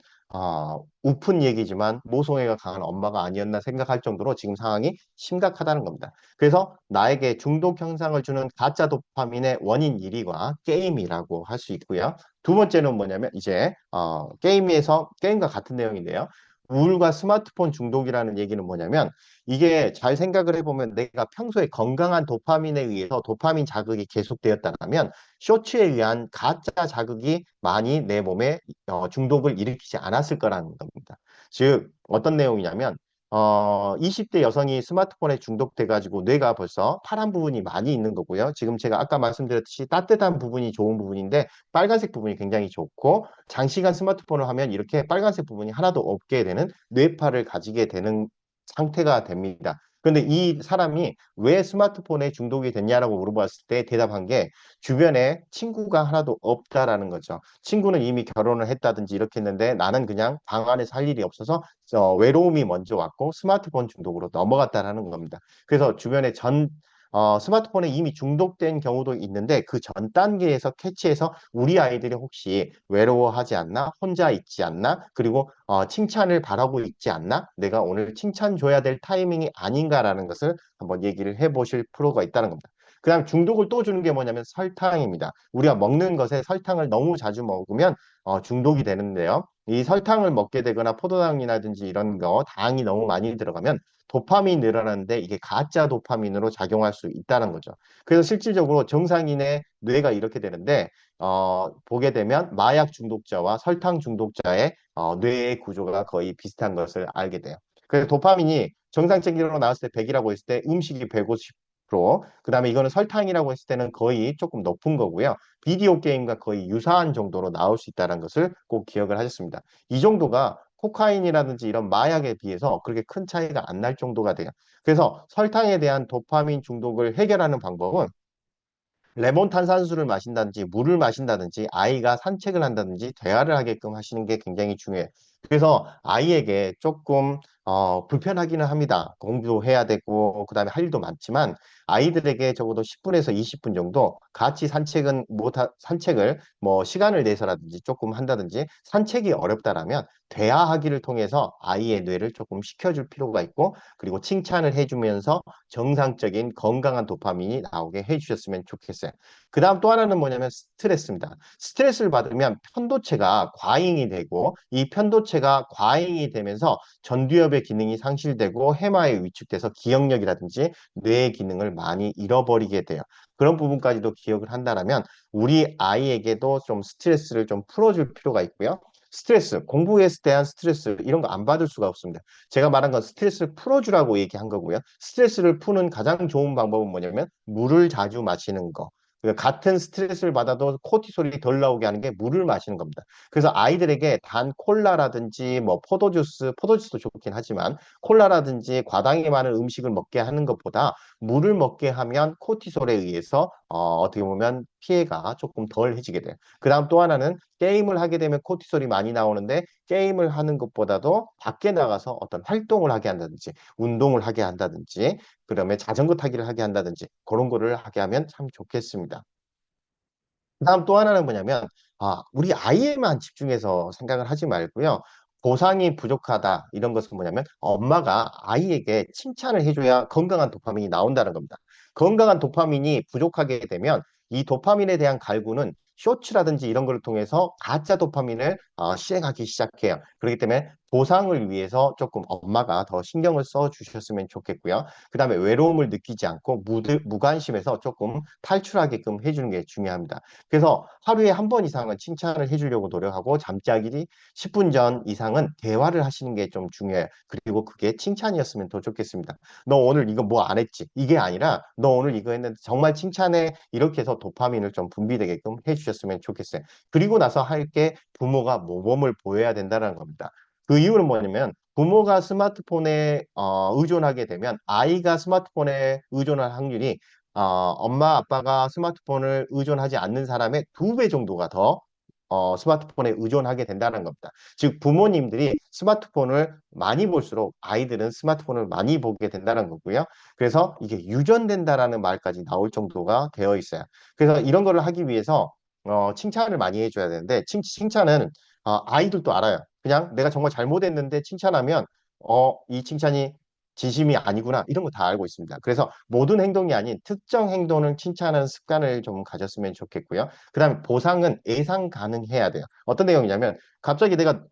우픈 얘기지만 모성애가 강한 엄마가 아니었나 생각할 정도로 지금 상황이 심각하다는 겁니다. 그래서 나에게 중독 현상을 주는 가짜 도파민의 원인 1위가 게임이라고 할 수 있고요. 두 번째는 뭐냐면 이제 게임과 같은 내용인데요. 우울과 스마트폰 중독이라는 얘기는 뭐냐면 이게 잘 생각을 해보면 내가 평소에 건강한 도파민에 의해서 도파민 자극이 계속되었다면 쇼츠에 의한 가짜 자극이 많이 내 몸에 중독을 일으키지 않았을 거라는 겁니다. 즉 어떤 내용이냐면 20대 여성이 스마트폰에 중독돼가지고 뇌가 벌써 파란 부분이 많이 있는 거고요. 지금 제가 아까 말씀드렸듯이 따뜻한 부분이 좋은 부분인데 빨간색 부분이 굉장히 좋고 장시간 스마트폰을 하면 이렇게 빨간색 부분이 하나도 없게 되는 뇌파를 가지게 되는 상태가 됩니다. 근데 이 사람이 왜 스마트폰에 중독이 됐냐라고 물어봤을 때 대답한 게 주변에 친구가 하나도 없다라는 거죠. 친구는 이미 결혼을 했다든지 이렇게 했는데 나는 그냥 방 안에서 할 일이 없어서 외로움이 먼저 왔고 스마트폰 중독으로 넘어갔다라는 겁니다. 그래서 주변에 스마트폰에 이미 중독된 경우도 있는데 그 전 단계에서 캐치해서 우리 아이들이 혹시 외로워하지 않나? 혼자 있지 않나? 그리고 칭찬을 바라고 있지 않나? 내가 오늘 칭찬 줘야 될 타이밍이 아닌가라는 것을 한번 얘기를 해보실 필요가 있다는 겁니다. 그다음 중독을 또 주는 게 뭐냐면 설탕입니다. 우리가 먹는 것에 설탕을 너무 자주 먹으면 중독이 되는데요. 이 설탕을 먹게 되거나 포도당이라든지 이런 거 당이 너무 많이 들어가면 도파민이 늘어나는데 이게 가짜 도파민으로 작용할 수 있다는 거죠. 그래서 실질적으로 정상인의 뇌가 이렇게 되는데 보게 되면 마약 중독자와 설탕 중독자의 뇌의 구조가 거의 비슷한 것을 알게 돼요. 그래서 도파민이 정상적으로 나왔을 때 100이라고 했을 때 음식이 150%, 그다음에 이거는 설탕이라고 했을 때는 거의 조금 높은 거고요. 비디오 게임과 거의 유사한 정도로 나올 수 있다는 것을 꼭 기억을 하셨습니다. 이 정도가 코카인이라든지 이런 마약에 비해서 그렇게 큰 차이가 안 날 정도가 돼요. 그래서 설탕에 대한 도파민 중독을 해결하는 방법은 레몬 탄산수를 마신다든지 물을 마신다든지 아이가 산책을 한다든지 대화를 하게끔 하시는 게 굉장히 중요해요. 그래서 아이에게 조금 불편하기는 합니다. 공부해야 되고 그다음에 할 일도 많지만 아이들에게 적어도 10분에서 20분 정도 같이 산책을 뭐 시간을 내서라든지 조금 한다든지 산책이 어렵다라면 대화하기를 통해서 아이의 뇌를 조금 식혀줄 필요가 있고 그리고 칭찬을 해주면서 정상적인 건강한 도파민이 나오게 해주셨으면 좋겠어요. 그다음 또 하나는 뭐냐면 스트레스입니다. 스트레스를 받으면 편도체가 과잉이 되고 이 편도체가 과잉이 되면서 전두엽의 기능이 상실되고 해마에 위축돼서 기억력이라든지 뇌의 기능을 많이 잃어버리게 돼요. 그런 부분까지도 기억을 한다면 우리 아이에게도 좀 스트레스를 좀 풀어줄 필요가 있고요. 스트레스, 공부에 대한 스트레스 이런 거 안 받을 수가 없습니다. 제가 말한 건 스트레스를 풀어주라고 얘기한 거고요. 스트레스를 푸는 가장 좋은 방법은 뭐냐면 물을 자주 마시는 거. 그러니까 같은 스트레스를 받아도 코티솔이 덜 나오게 하는 게 물을 마시는 겁니다. 그래서 아이들에게 단 콜라라든지 뭐 포도주스도 좋긴 하지만 콜라라든지 과당이 많은 음식을 먹게 하는 것보다 물을 먹게 하면 코티솔에 의해서 어떻게 보면 피해가 조금 덜 해지게 돼요. 그다음 또 하나는 게임을 하게 되면 코티솔이 많이 나오는데 게임을 하는 것보다도 밖에 나가서 어떤 활동을 하게 한다든지 운동을 하게 한다든지 그다음에 자전거 타기를 하게 한다든지 그런 거를 하게 하면 참 좋겠습니다. 그다음 또 하나는 뭐냐면 우리 아이에만 집중해서 생각을 하지 말고요. 보상이 부족하다 이런 것은 뭐냐면 엄마가 아이에게 칭찬을 해줘야 건강한 도파민이 나온다는 겁니다. 건강한 도파민이 부족하게 되면 이 도파민에 대한 갈구는 쇼츠라든지 이런 걸 통해서 가짜 도파민을 시행하기 시작해요. 그렇기 때문에 보상을 위해서 조금 엄마가 더 신경을 써 주셨으면 좋겠고요. 그다음에 외로움을 느끼지 않고 무관심해서 조금 탈출하게끔 해주는 게 중요합니다. 그래서 하루에 한 번 이상은 칭찬을 해주려고 노력하고 잠자기 10분 전 이상은 대화를 하시는 게 좀 중요해요. 그리고 그게 칭찬이었으면 더 좋겠습니다. 너 오늘 이거 뭐 안 했지? 이게 아니라 너 오늘 이거 했는데 정말 칭찬해. 이렇게 해서 도파민을 좀 분비되게끔 해주셨으면 좋겠어요. 그리고 나서 할 게 부모가 모범을 보여야 된다는 겁니다. 그 이유는 뭐냐면 부모가 스마트폰에 의존하게 되면 아이가 스마트폰에 의존할 확률이 엄마 아빠가 스마트폰을 의존하지 않는 사람의 2배 정도가 더 스마트폰에 의존하게 된다는 겁니다. 즉 부모님들이 스마트폰을 많이 볼수록 아이들은 스마트폰을 많이 보게 된다는 거고요. 그래서 이게 유전된다라는 말까지 나올 정도가 되어 있어요. 그래서 이런 거를 하기 위해서 칭찬을 많이 해줘야 되는데 칭찬은 아이들도 알아요. 그냥 내가 정말 잘못했는데 칭찬하면 이 칭찬이 진심이 아니구나 이런 거 다 알고 있습니다. 그래서 모든 행동이 아닌 특정 행동을 칭찬하는 습관을 좀 가졌으면 좋겠고요. 그다음에 보상은 예상 가능해야 돼요. 어떤 내용이냐면 갑자기 내가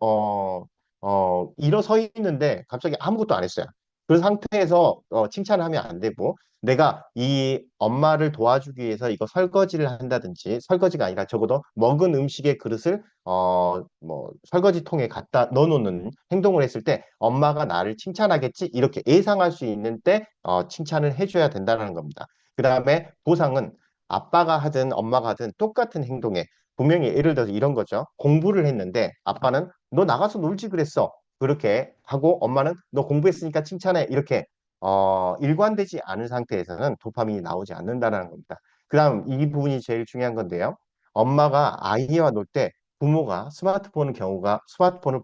일어서 있는데 갑자기 아무것도 안 했어요. 그 상태에서 칭찬을 하면 안 되고 내가 이 엄마를 도와주기 위해서 이거 설거지를 한다든지 설거지가 아니라 적어도 먹은 음식의 그릇을 뭐 설거지통에 갖다 넣어놓는 행동을 했을 때 엄마가 나를 칭찬하겠지 이렇게 예상할 수 있는 때 칭찬을 해줘야 된다는 겁니다. 그 다음에 보상은 아빠가 하든 엄마가 하든 똑같은 행동에 분명히 예를 들어서 이런 거죠. 공부를 했는데 아빠는 너 나가서 놀지 그랬어. 그렇게 하고 엄마는 너 공부했으니까 칭찬해. 이렇게 일관되지 않은 상태에서는 도파민이 나오지 않는다는 겁니다. 그 다음 이 부분이 제일 중요한 건데요. 엄마가 아이와 놀 때 부모가 스마트폰을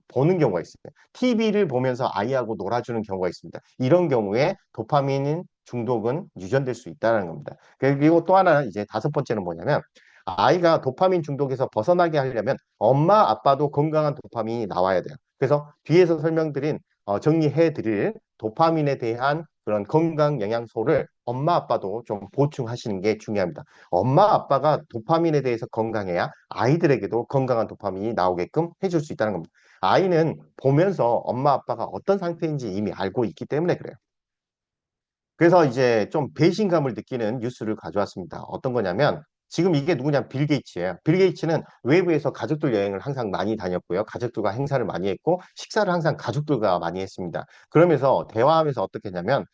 보는 경우가 있습니다. TV를 보면서 아이하고 놀아주는 경우가 있습니다. 이런 경우에 도파민 중독은 유전될 수 있다는 겁니다. 그리고 또 하나는 이제 다섯 번째는 뭐냐면 아이가 도파민 중독에서 벗어나게 하려면 엄마 아빠도 건강한 도파민이 나와야 돼요. 그래서 뒤에서 설명드린 정리해 드릴 도파민에 대한 그런 건강 영양소를 엄마 아빠도 좀 보충하시는 게 중요합니다. 엄마 아빠가 도파민에 대해서 건강해야 아이들에게도 건강한 도파민이 나오게끔 해줄 수 있다는 겁니다. 아이는 보면서 엄마 아빠가 어떤 상태인지 이미 알고 있기 때문에 그래요. 그래서 이제 좀 배신감을 느끼는 뉴스를 가져왔습니다. 어떤 거냐면 지금 이게 누구냐 빌 게이츠예요. 빌 게이츠는 외부에서 가족들 여행을 항상 많이 다녔고요. 가족들과 행사를 많이 했고 식사를 항상 가족들과 많이 했습니다. 그러면서 대화하면서 어떻게 했냐면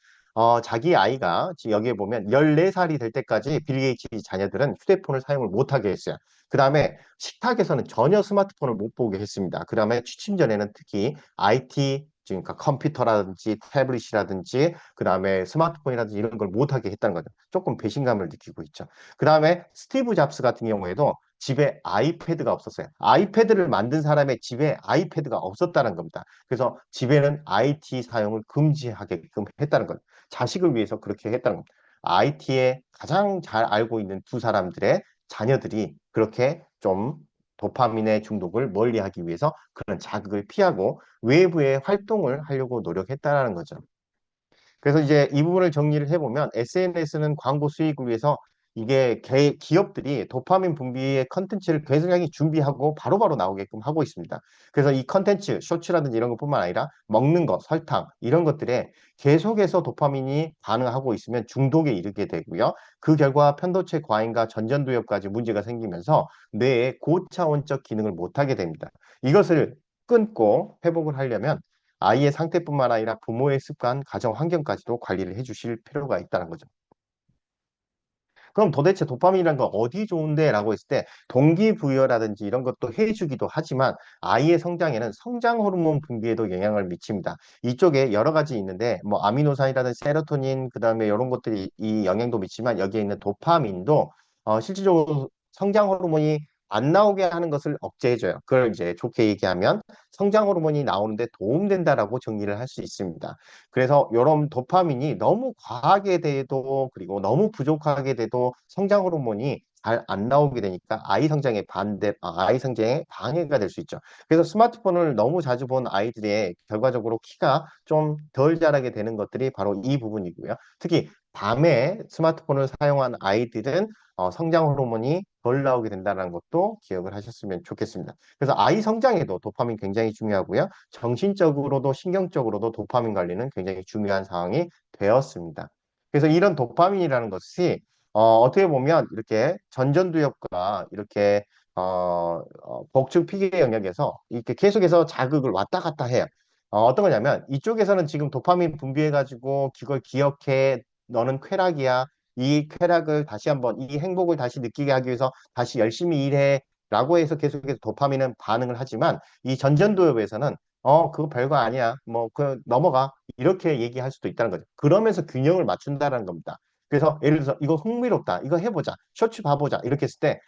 자기 아이가 지금 여기에 보면 14살이 될 때까지 빌 게이츠 자녀들은 휴대폰을 사용을 못하게 했어요. 그 다음에 식탁에서는 전혀 스마트폰을 못 보게 했습니다. 그 다음에 취침 전에는 특히 IT 지금 그러니까 컴퓨터라든지 태블릿이라든지 그다음에 스마트폰이라든지 이런 걸 못하게 했다는 거죠. 조금 배신감을 느끼고 있죠. 그다음에 스티브 잡스 같은 경우에도 집에 아이패드가 없었어요. 아이패드를 만든 사람의 집에 아이패드가 없었다는 겁니다. 그래서 집에는 IT 사용을 금지하게끔 했다는 거예요. 자식을 위해서 그렇게 했다는 겁니다. IT에 가장 잘 알고 있는 두 사람들의 자녀들이 그렇게 좀 도파민의 중독을 멀리하기 위해서 그런 자극을 피하고 외부의 활동을 하려고 노력했다라는 거죠. 그래서 이제 이 부분을 정리를 해보면 SNS는 광고 수익을 위해서 이게 기업들이 도파민 분비의 컨텐츠를 굉장히 준비하고 바로바로 나오게끔 하고 있습니다. 그래서 이 컨텐츠, 쇼츠라든지 이런 것뿐만 아니라 먹는 것, 설탕 이런 것들에 계속해서 도파민이 반응하고 있으면 중독에 이르게 되고요. 그 결과 편도체 과잉과 전전두엽까지 문제가 생기면서 뇌의 고차원적 기능을 못하게 됩니다. 이것을 끊고 회복을 하려면 아이의 상태뿐만 아니라 부모의 습관, 가정 환경까지도 관리를 해주실 필요가 있다는 거죠. 그럼 도대체 도파민이란 건 어디 좋은데? 라고 했을 때 동기부여라든지 이런 것도 해주기도 하지만 아이의 성장에는 성장 호르몬 분비에도 영향을 미칩니다. 이쪽에 여러 가지 있는데 뭐 아미노산이라든지 세로토닌 그다음에 이런 것들이 이 영향도 미치지만 여기에 있는 도파민도 실질적으로 성장 호르몬이 안 나오게 하는 것을 억제해줘요. 그걸 이제 좋게 얘기하면 성장 호르몬이 나오는데 도움된다라고 정리를 할 수 있습니다. 그래서 이런 도파민이 너무 과하게 돼도 그리고 너무 부족하게 돼도 성장 호르몬이 잘 안 나오게 되니까 아이 성장에 방해가 될 수 있죠. 그래서 스마트폰을 너무 자주 본 아이들의 결과적으로 키가 좀 덜 자라게 되는 것들이 바로 이 부분이고요. 특히 밤에 스마트폰을 사용한 아이들은 성장 호르몬이 덜 나오게 된다는 것도 기억을 하셨으면 좋겠습니다. 그래서 아이 성장에도 도파민 굉장히 중요하고요. 정신적으로도 신경적으로도 도파민 관리는 굉장히 중요한 상황이 되었습니다. 그래서 이런 도파민이라는 것이 떻게 보면 이렇게 전전두엽과 이렇게 복층 피계 영역에서 이렇게 계속해서 자극을 왔다 갔다 해요. 어떤 거냐면 이쪽에서는 지금 도파민 분비해가지고 그걸 기억해 너는 쾌락이야. 이 쾌락을 다시 한번 이 행복을 다시 느끼게 하기 위해서 다시 열심히 일해. 라고 해서 계속해서 도파민은 반응을 하지만 이 전전두엽에서는 그거 별거 아니야. 뭐, 넘어가. 이렇게 얘기할 수도 있다는 거죠. 그러면서 균형을 맞춘다는 겁니다. 그래서 예를 들어서 이거 흥미롭다. 이거 해보자. 쇼츠 봐보자. 이렇게 했을 때,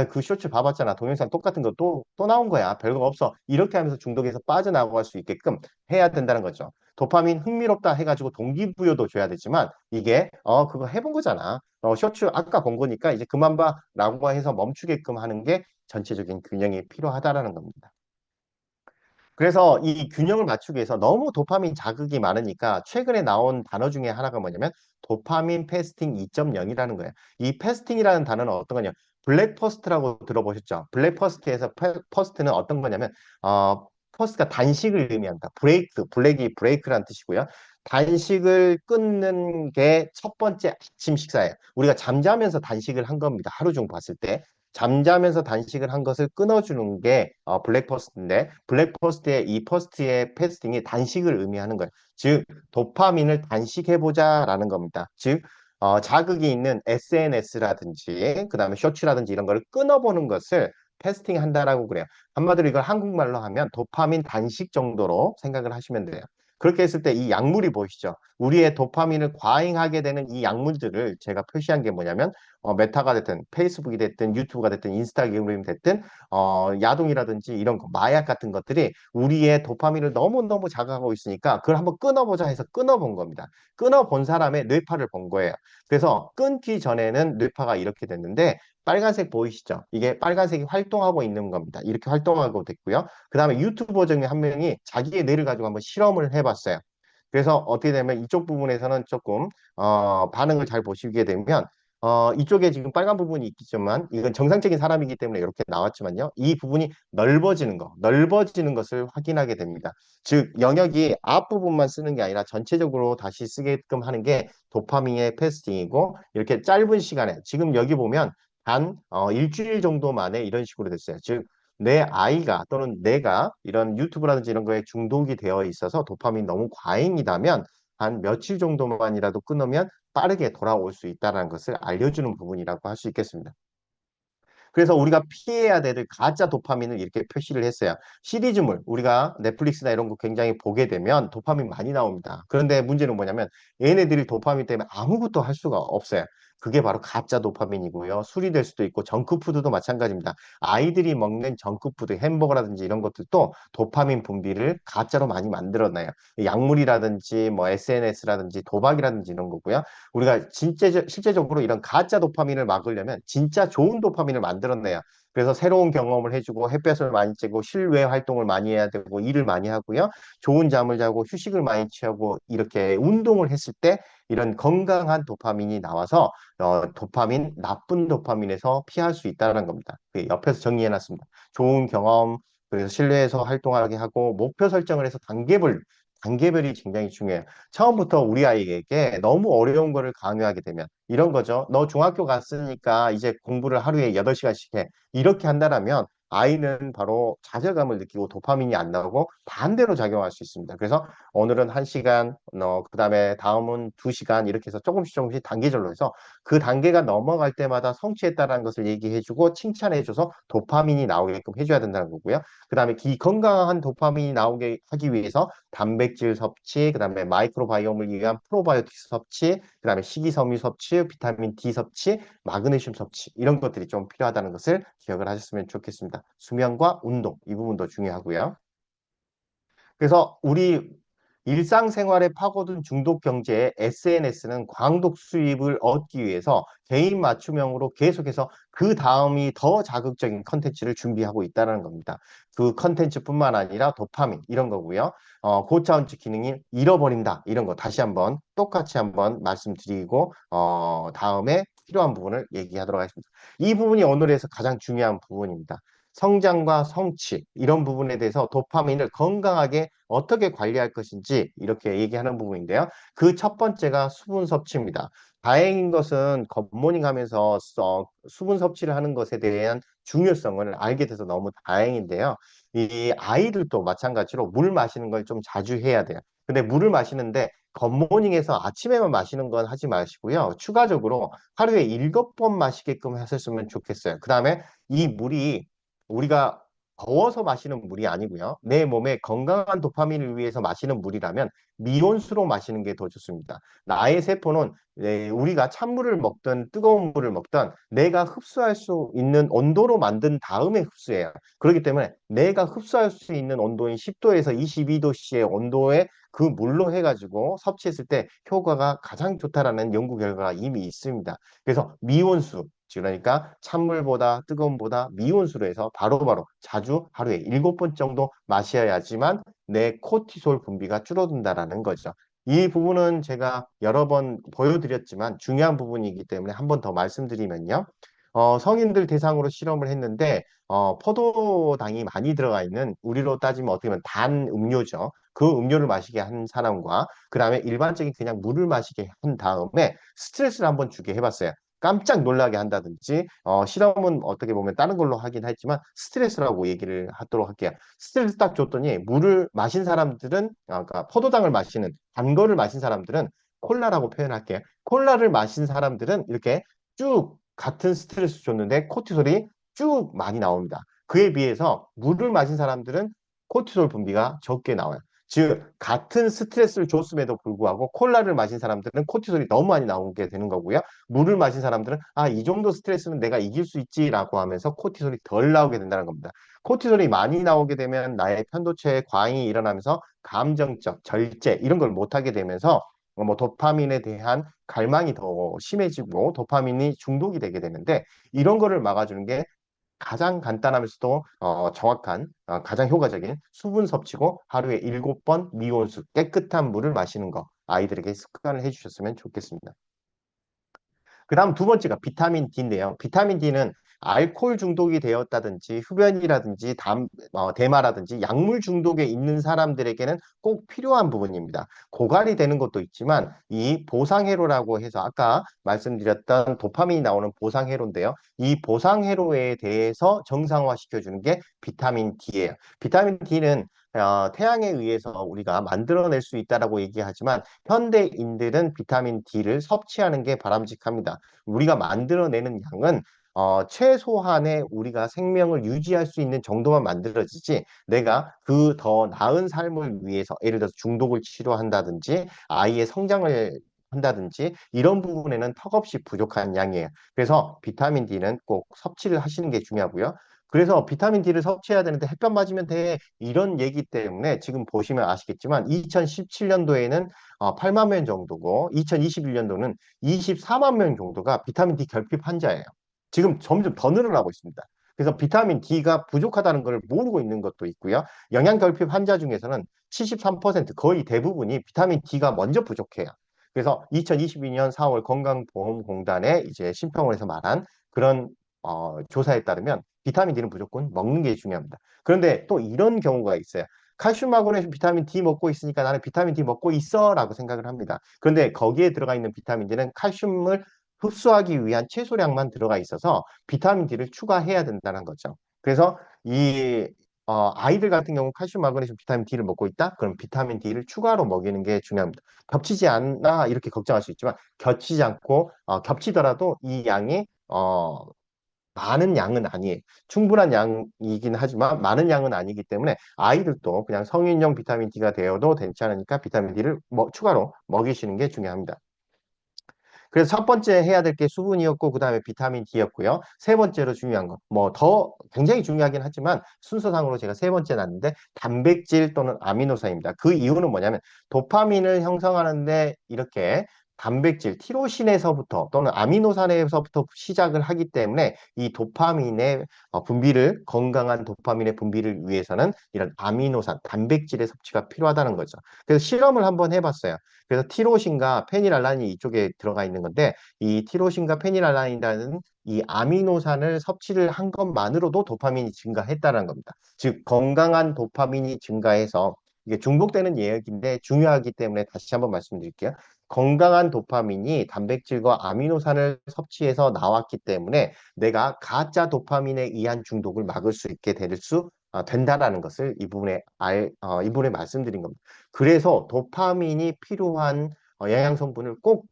그 쇼츠 봐봤잖아. 동영상 똑같은 거 또 나온 거야. 별거 없어. 이렇게 하면서 중독에서 빠져나갈 수 있게끔 해야 된다는 거죠. 도파민 흥미롭다 해가지고 동기부여도 줘야 되지만 이게, 그거 해본 거잖아. 쇼츠 아까 본 거니까 이제 그만 봐. 라고 해서 멈추게끔 하는 게 전체적인 균형이 필요하다라는 겁니다. 그래서 이 균형을 맞추기 위해서 너무 도파민 자극이 많으니까 최근에 나온 단어 중에 하나가 뭐냐면 도파민 패스팅 2.0이라는 거예요. 이 패스팅이라는 단어는 어떤 거냐? 블랙퍼스트라고 들어보셨죠? 블랙퍼스트에서 퍼스트는 어떤 거냐면 퍼스트가 단식을 의미한다. 블랙이 브레이크라는 뜻이고요. 단식을 끊는 게 첫 번째 아침 식사예요. 우리가 잠자면서 단식을 한 겁니다. 하루 중 봤을 때. 잠자면서 단식을 한 것을 끊어주는 게 블랙퍼스트인데 블랙퍼스트의 이 퍼스트의 패스팅이 단식을 의미하는 거예요. 즉 도파민을 단식해보자라는 겁니다. 즉 자극이 있는 SNS라든지 그다음에 쇼츠라든지 이런 거를 끊어보는 것을 패스팅 한다라고 그래요. 한마디로 이걸 한국말로 하면 도파민 단식 정도로 생각을 하시면 돼요. 그렇게 했을 때 이 약물이 보이시죠? 우리의 도파민을 과잉하게 되는 이 약물들을 제가 표시한 게 뭐냐면 메타가 됐든 페이스북이 됐든 유튜브가 됐든 인스타그램이 됐든 야동이라든지 이런 거, 마약 같은 것들이 우리의 도파민을 너무너무 자극하고 있으니까 그걸 한번 끊어보자 해서 끊어본 겁니다. 끊어본 사람의 뇌파를 본 거예요. 그래서 끊기 전에는 뇌파가 이렇게 됐는데 빨간색 보이시죠? 이게 빨간색이 활동하고 있는 겁니다. 이렇게 활동하고 됐고요. 그 다음에 유튜버 중에 한 명이 자기의 뇌를 가지고 한번 실험을 해봤어요. 그래서 어떻게 되면 이쪽 부분에서는 조금 반응을 잘 보시게 되면 이쪽에 지금 빨간 부분이 있겠지만 이건 정상적인 사람이기 때문에 이렇게 나왔지만요. 이 부분이 넓어지는 것을 확인하게 됩니다. 즉 영역이 앞부분만 쓰는 게 아니라 전체적으로 다시 쓰게끔 하는 게 도파민의 패스팅이고 이렇게 짧은 시간에 지금 여기 보면 단 일주일 정도 만에 이런 식으로 됐어요. 즉 내 아이가 또는 내가 이런 유튜브라든지 이런 거에 중독이 되어 있어서 도파민 너무 과잉이다면 한 며칠 정도만이라도 끊으면 빠르게 돌아올 수 있다는 것을 알려주는 부분이라고 할 수 있겠습니다. 그래서 우리가 피해야 될 가짜 도파민을 이렇게 표시를 했어요. 시리즈물, 우리가 넷플릭스나 이런 거 굉장히 보게 되면 도파민 많이 나옵니다. 그런데 문제는 뭐냐면 얘네들이 도파민 때문에 아무것도 할 수가 없어요. 그게 바로 가짜 도파민이고요. 술이 될 수도 있고 정크푸드도 마찬가지입니다. 아이들이 먹는 정크푸드, 햄버거라든지 이런 것들도 도파민 분비를 가짜로 많이 만들어놔요. 약물이라든지 뭐 SNS라든지 도박이라든지 이런 거고요. 우리가 진짜 실제적으로 이런 가짜 도파민을 막으려면 진짜 좋은 도파민을 만들어내야 그래서 새로운 경험을 해주고 햇볕을 많이 쬐고 실외 활동을 많이 해야 되고 일을 많이 하고요. 좋은 잠을 자고 휴식을 많이 취하고 이렇게 운동을 했을 때 이런 건강한 도파민이 나와서 도파민, 나쁜 도파민에서 피할 수 있다는 겁니다. 그 옆에서 정리해놨습니다. 좋은 경험, 그래서 실내에서 활동하게 하고 목표 설정을 해서 단계별이 굉장히 중요해요. 처음부터 우리 아이에게 너무 어려운 거를 강요하게 되면 이런 거죠. 너 중학교 갔으니까 이제 공부를 하루에 8시간씩 해. 이렇게 한다면 아이는 바로 좌절감을 느끼고 도파민이 안 나오고 반대로 작용할 수 있습니다. 그래서 오늘은 1시간, 그다음에 다음은 2시간 이렇게 해서 조금씩 단계별로 해서 그 단계가 넘어갈 때마다 성취했다는 것을 얘기해주고 칭찬해줘서 도파민이 나오게끔 해줘야 된다는 거고요. 그다음에 건강한 도파민이 나오게 하기 위해서 단백질 섭취, 그다음에 마이크로바이옴을 위한 프로바이오틱스 섭취, 그다음에 식이섬유 섭취, 비타민 D 섭취, 마그네슘 섭취 이런 것들이 좀 필요하다는 것을 기억을 하셨으면 좋겠습니다. 수면과 운동 이 부분도 중요하고요. 그래서 우리 일상생활에 파고든 중독 경제에 SNS는 광독 수입을 얻기 위해서 개인 맞춤형으로 계속해서 그 다음이 더 자극적인 컨텐츠를 준비하고 있다는 겁니다. 그 컨텐츠뿐만 아니라 도파민 이런 거고요. 고차원적 기능이 잃어버린다 이런 거 다시 한번 똑같이 한번 말씀드리고 다음에 필요한 부분을 얘기하도록 하겠습니다. 이 부분이 오늘에서 가장 중요한 부분입니다. 성장과 성취 이런 부분에 대해서 도파민을 건강하게 어떻게 관리할 것인지 이렇게 얘기하는 부분인데요. 그 첫 번째가 수분 섭취입니다. 다행인 것은 굿모닝 하면서 수분 섭취를 하는 것에 대한 중요성을 알게 돼서 너무 다행인데요. 이 아이들도 마찬가지로 물 마시는 걸 좀 자주 해야 돼요. 근데 물을 마시는데 굿모닝에서 아침에만 마시는 건 하지 마시고요. 추가적으로 하루에 7번 마시게끔 하셨으면 좋겠어요. 그 다음에 이 물이 우리가 더워서 마시는 물이 아니고요. 내 몸에 건강한 도파민을 위해서 마시는 물이라면 미온수로 마시는 게 더 좋습니다. 나의 세포는 우리가 찬물을 먹든 뜨거운 물을 먹든 내가 흡수할 수 있는 온도로 만든 다음에 흡수해요. 그렇기 때문에 내가 흡수할 수 있는 온도인 10도에서 22도씨의 온도에 그 물로 해가지고 섭취했을 때 효과가 가장 좋다라는 연구 결과가 이미 있습니다. 그래서 미온수, 그러니까 찬물보다 뜨거움보다 미온수로 해서 바로바로 자주 하루에 7번 정도 마셔야지만 내 코티솔 분비가 줄어든다라는 거죠. 이 부분은 제가 여러 번 보여드렸지만 중요한 부분이기 때문에 한 번 더 말씀드리면요. 성인들 대상으로 실험을 했는데 포도당이 많이 들어가 있는 우리로 따지면 어떻게 보면 단 음료죠. 그 음료를 마시게 한 사람과 그 다음에 일반적인 그냥 물을 마시게 한 다음에 스트레스를 한번 주게 해봤어요. 깜짝 놀라게 한다든지 실험은 어떻게 보면 다른 걸로 하긴 했지만 스트레스라고 얘기를 하도록 할게요. 스트레스 딱 줬더니 물을 마신 사람들은 그러니까 포도당을 마시는 단 거를 마신 사람들은 콜라라고 표현할게요. 콜라를 마신 사람들은 이렇게 쭉 같은 스트레스 줬는데 코티솔이 쭉 많이 나옵니다. 그에 비해서 물을 마신 사람들은 코티솔 분비가 적게 나와요. 즉 같은 스트레스를 줬음에도 불구하고 콜라를 마신 사람들은 코티솔이 너무 많이 나오게 되는 거고요. 물을 마신 사람들은 이 정도 스트레스는 내가 이길 수 있지라고 하면서 코티솔이 덜 나오게 된다는 겁니다. 코티솔이 많이 나오게 되면 나의 편도체에 과잉이 일어나면서 감정적 절제 이런 걸 못하게 되면서 뭐 도파민에 대한 갈망이 더 심해지고 도파민이 중독이 되게 되는데 이런 거를 막아주는 게 가장 간단하면서도 정확한 가장 효과적인 수분 섭취고 하루에 7번 미온수 깨끗한 물을 마시는 거 아이들에게 습관을 해주셨으면 좋겠습니다. 그 다음 두 번째가 비타민 D인데요. 비타민 D는 알코올 중독이 되었다든지 흡연이라든지 대마라든지 약물 중독에 있는 사람들에게는 꼭 필요한 부분입니다. 고갈이 되는 것도 있지만 이 보상회로라고 해서 아까 말씀드렸던 도파민이 나오는 보상회로인데요. 이 보상회로에 대해서 정상화시켜주는 게 비타민 D예요. 비타민 D는 태양에 의해서 우리가 만들어낼 수 있다라고 얘기하지만 현대인들은 비타민 D를 섭취하는 게 바람직합니다. 우리가 만들어내는 양은 최소한의 우리가 생명을 유지할 수 있는 정도만 만들어지지 내가 그 더 나은 삶을 위해서 예를 들어서 중독을 치료한다든지 아이의 성장을 한다든지 이런 부분에는 턱없이 부족한 양이에요. 그래서 비타민 D는 꼭 섭취를 하시는 게 중요하고요. 그래서 비타민 D를 섭취해야 되는데 햇볕 맞으면 돼. 이런 얘기 때문에 지금 보시면 아시겠지만 2017년도에는 8만 명 정도고 2021년도는 24만 명 정도가 비타민 D 결핍 환자예요. 지금 점점 더 늘어나고 있습니다. 그래서 비타민 D가 부족하다는 걸 모르고 있는 것도 있고요. 영양 결핍 환자 중에서는 73% 거의 대부분이 비타민 D가 먼저 부족해요. 그래서 2022년 4월 건강보험공단에 이제 심평을 해서 말한 그런 조사에 따르면 비타민 D는 무조건 먹는 게 중요합니다. 그런데 또 이런 경우가 있어요. 칼슘, 마그네슘, 비타민 D 먹고 있으니까 나는 비타민 D 먹고 있어라고 생각을 합니다. 그런데 거기에 들어가 있는 비타민 D는 칼슘을 흡수하기 위한 채소량만 들어가 있어서 비타민 D를 추가해야 된다는 거죠. 그래서 이 아이들 같은 경우 칼슘, 마그네슘, 비타민 D를 먹고 있다? 그럼 비타민 D를 추가로 먹이는 게 중요합니다. 겹치지 않나 이렇게 걱정할 수 있지만 겹치지 않고 겹치더라도 이 양이 많은 양은 아니에요. 충분한 양이긴 하지만 많은 양은 아니기 때문에 아이들도 그냥 성인용 비타민 D가 되어도 괜찮으니까 비타민 D를 추가로 먹이시는 게 중요합니다. 그래서 첫 번째 해야 될 게 수분이었고 그다음에 비타민 D였고요. 세 번째로 중요한 거, 뭐 더 굉장히 중요하긴 하지만 순서상으로 제가 세 번째 놨는데 단백질 또는 아미노산입니다. 그 이유는 뭐냐면 도파민을 형성하는데 이렇게 단백질, 티로신에서부터 또는 아미노산에서부터 시작을 하기 때문에 이 도파민의 분비를 건강한 도파민의 분비를 위해서는 이런 아미노산, 단백질의 섭취가 필요하다는 거죠. 그래서 실험을 한번 해봤어요. 그래서 티로신과 페닐알라닌이 이쪽에 들어가 있는 건데 이 티로신과 페닐알라닌이라는 이 아미노산을 섭취를 한 것만으로도 도파민이 증가했다는 겁니다. 즉 건강한 도파민이 증가해서 이게 중복되는 얘기인데 중요하기 때문에 다시 한번 말씀드릴게요. 건강한 도파민이 단백질과 아미노산을 섭취해서 나왔기 때문에 내가 가짜 도파민에 의한 중독을 막을 수 있게 된다라는 것을 이 부분에 말씀드린 겁니다. 그래서 도파민이 필요한 영양 성분을 꼭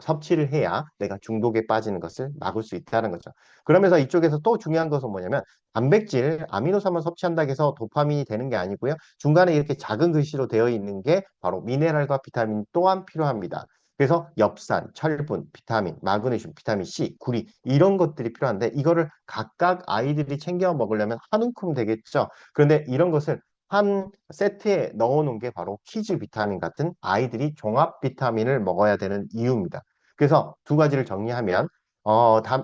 섭취를 해야 내가 중독에 빠지는 것을 막을 수 있다는 거죠. 그러면서 이쪽에서 또 중요한 것은 뭐냐면 단백질, 아미노산만 섭취한다고 해서 도파민이 되는 게 아니고요. 중간에 이렇게 작은 글씨로 되어 있는 게 바로 미네랄과 비타민 또한 필요합니다. 그래서 엽산, 철분, 비타민, 마그네슘, 비타민 C, 구리 이런 것들이 필요한데 이거를 각각 아이들이 챙겨 먹으려면 한 움큼 되겠죠. 그런데 이런 것을 한 세트에 넣어 놓은 게 바로 키즈 비타민 같은 아이들이 종합 비타민을 먹어야 되는 이유입니다. 그래서 두 가지를 정리하면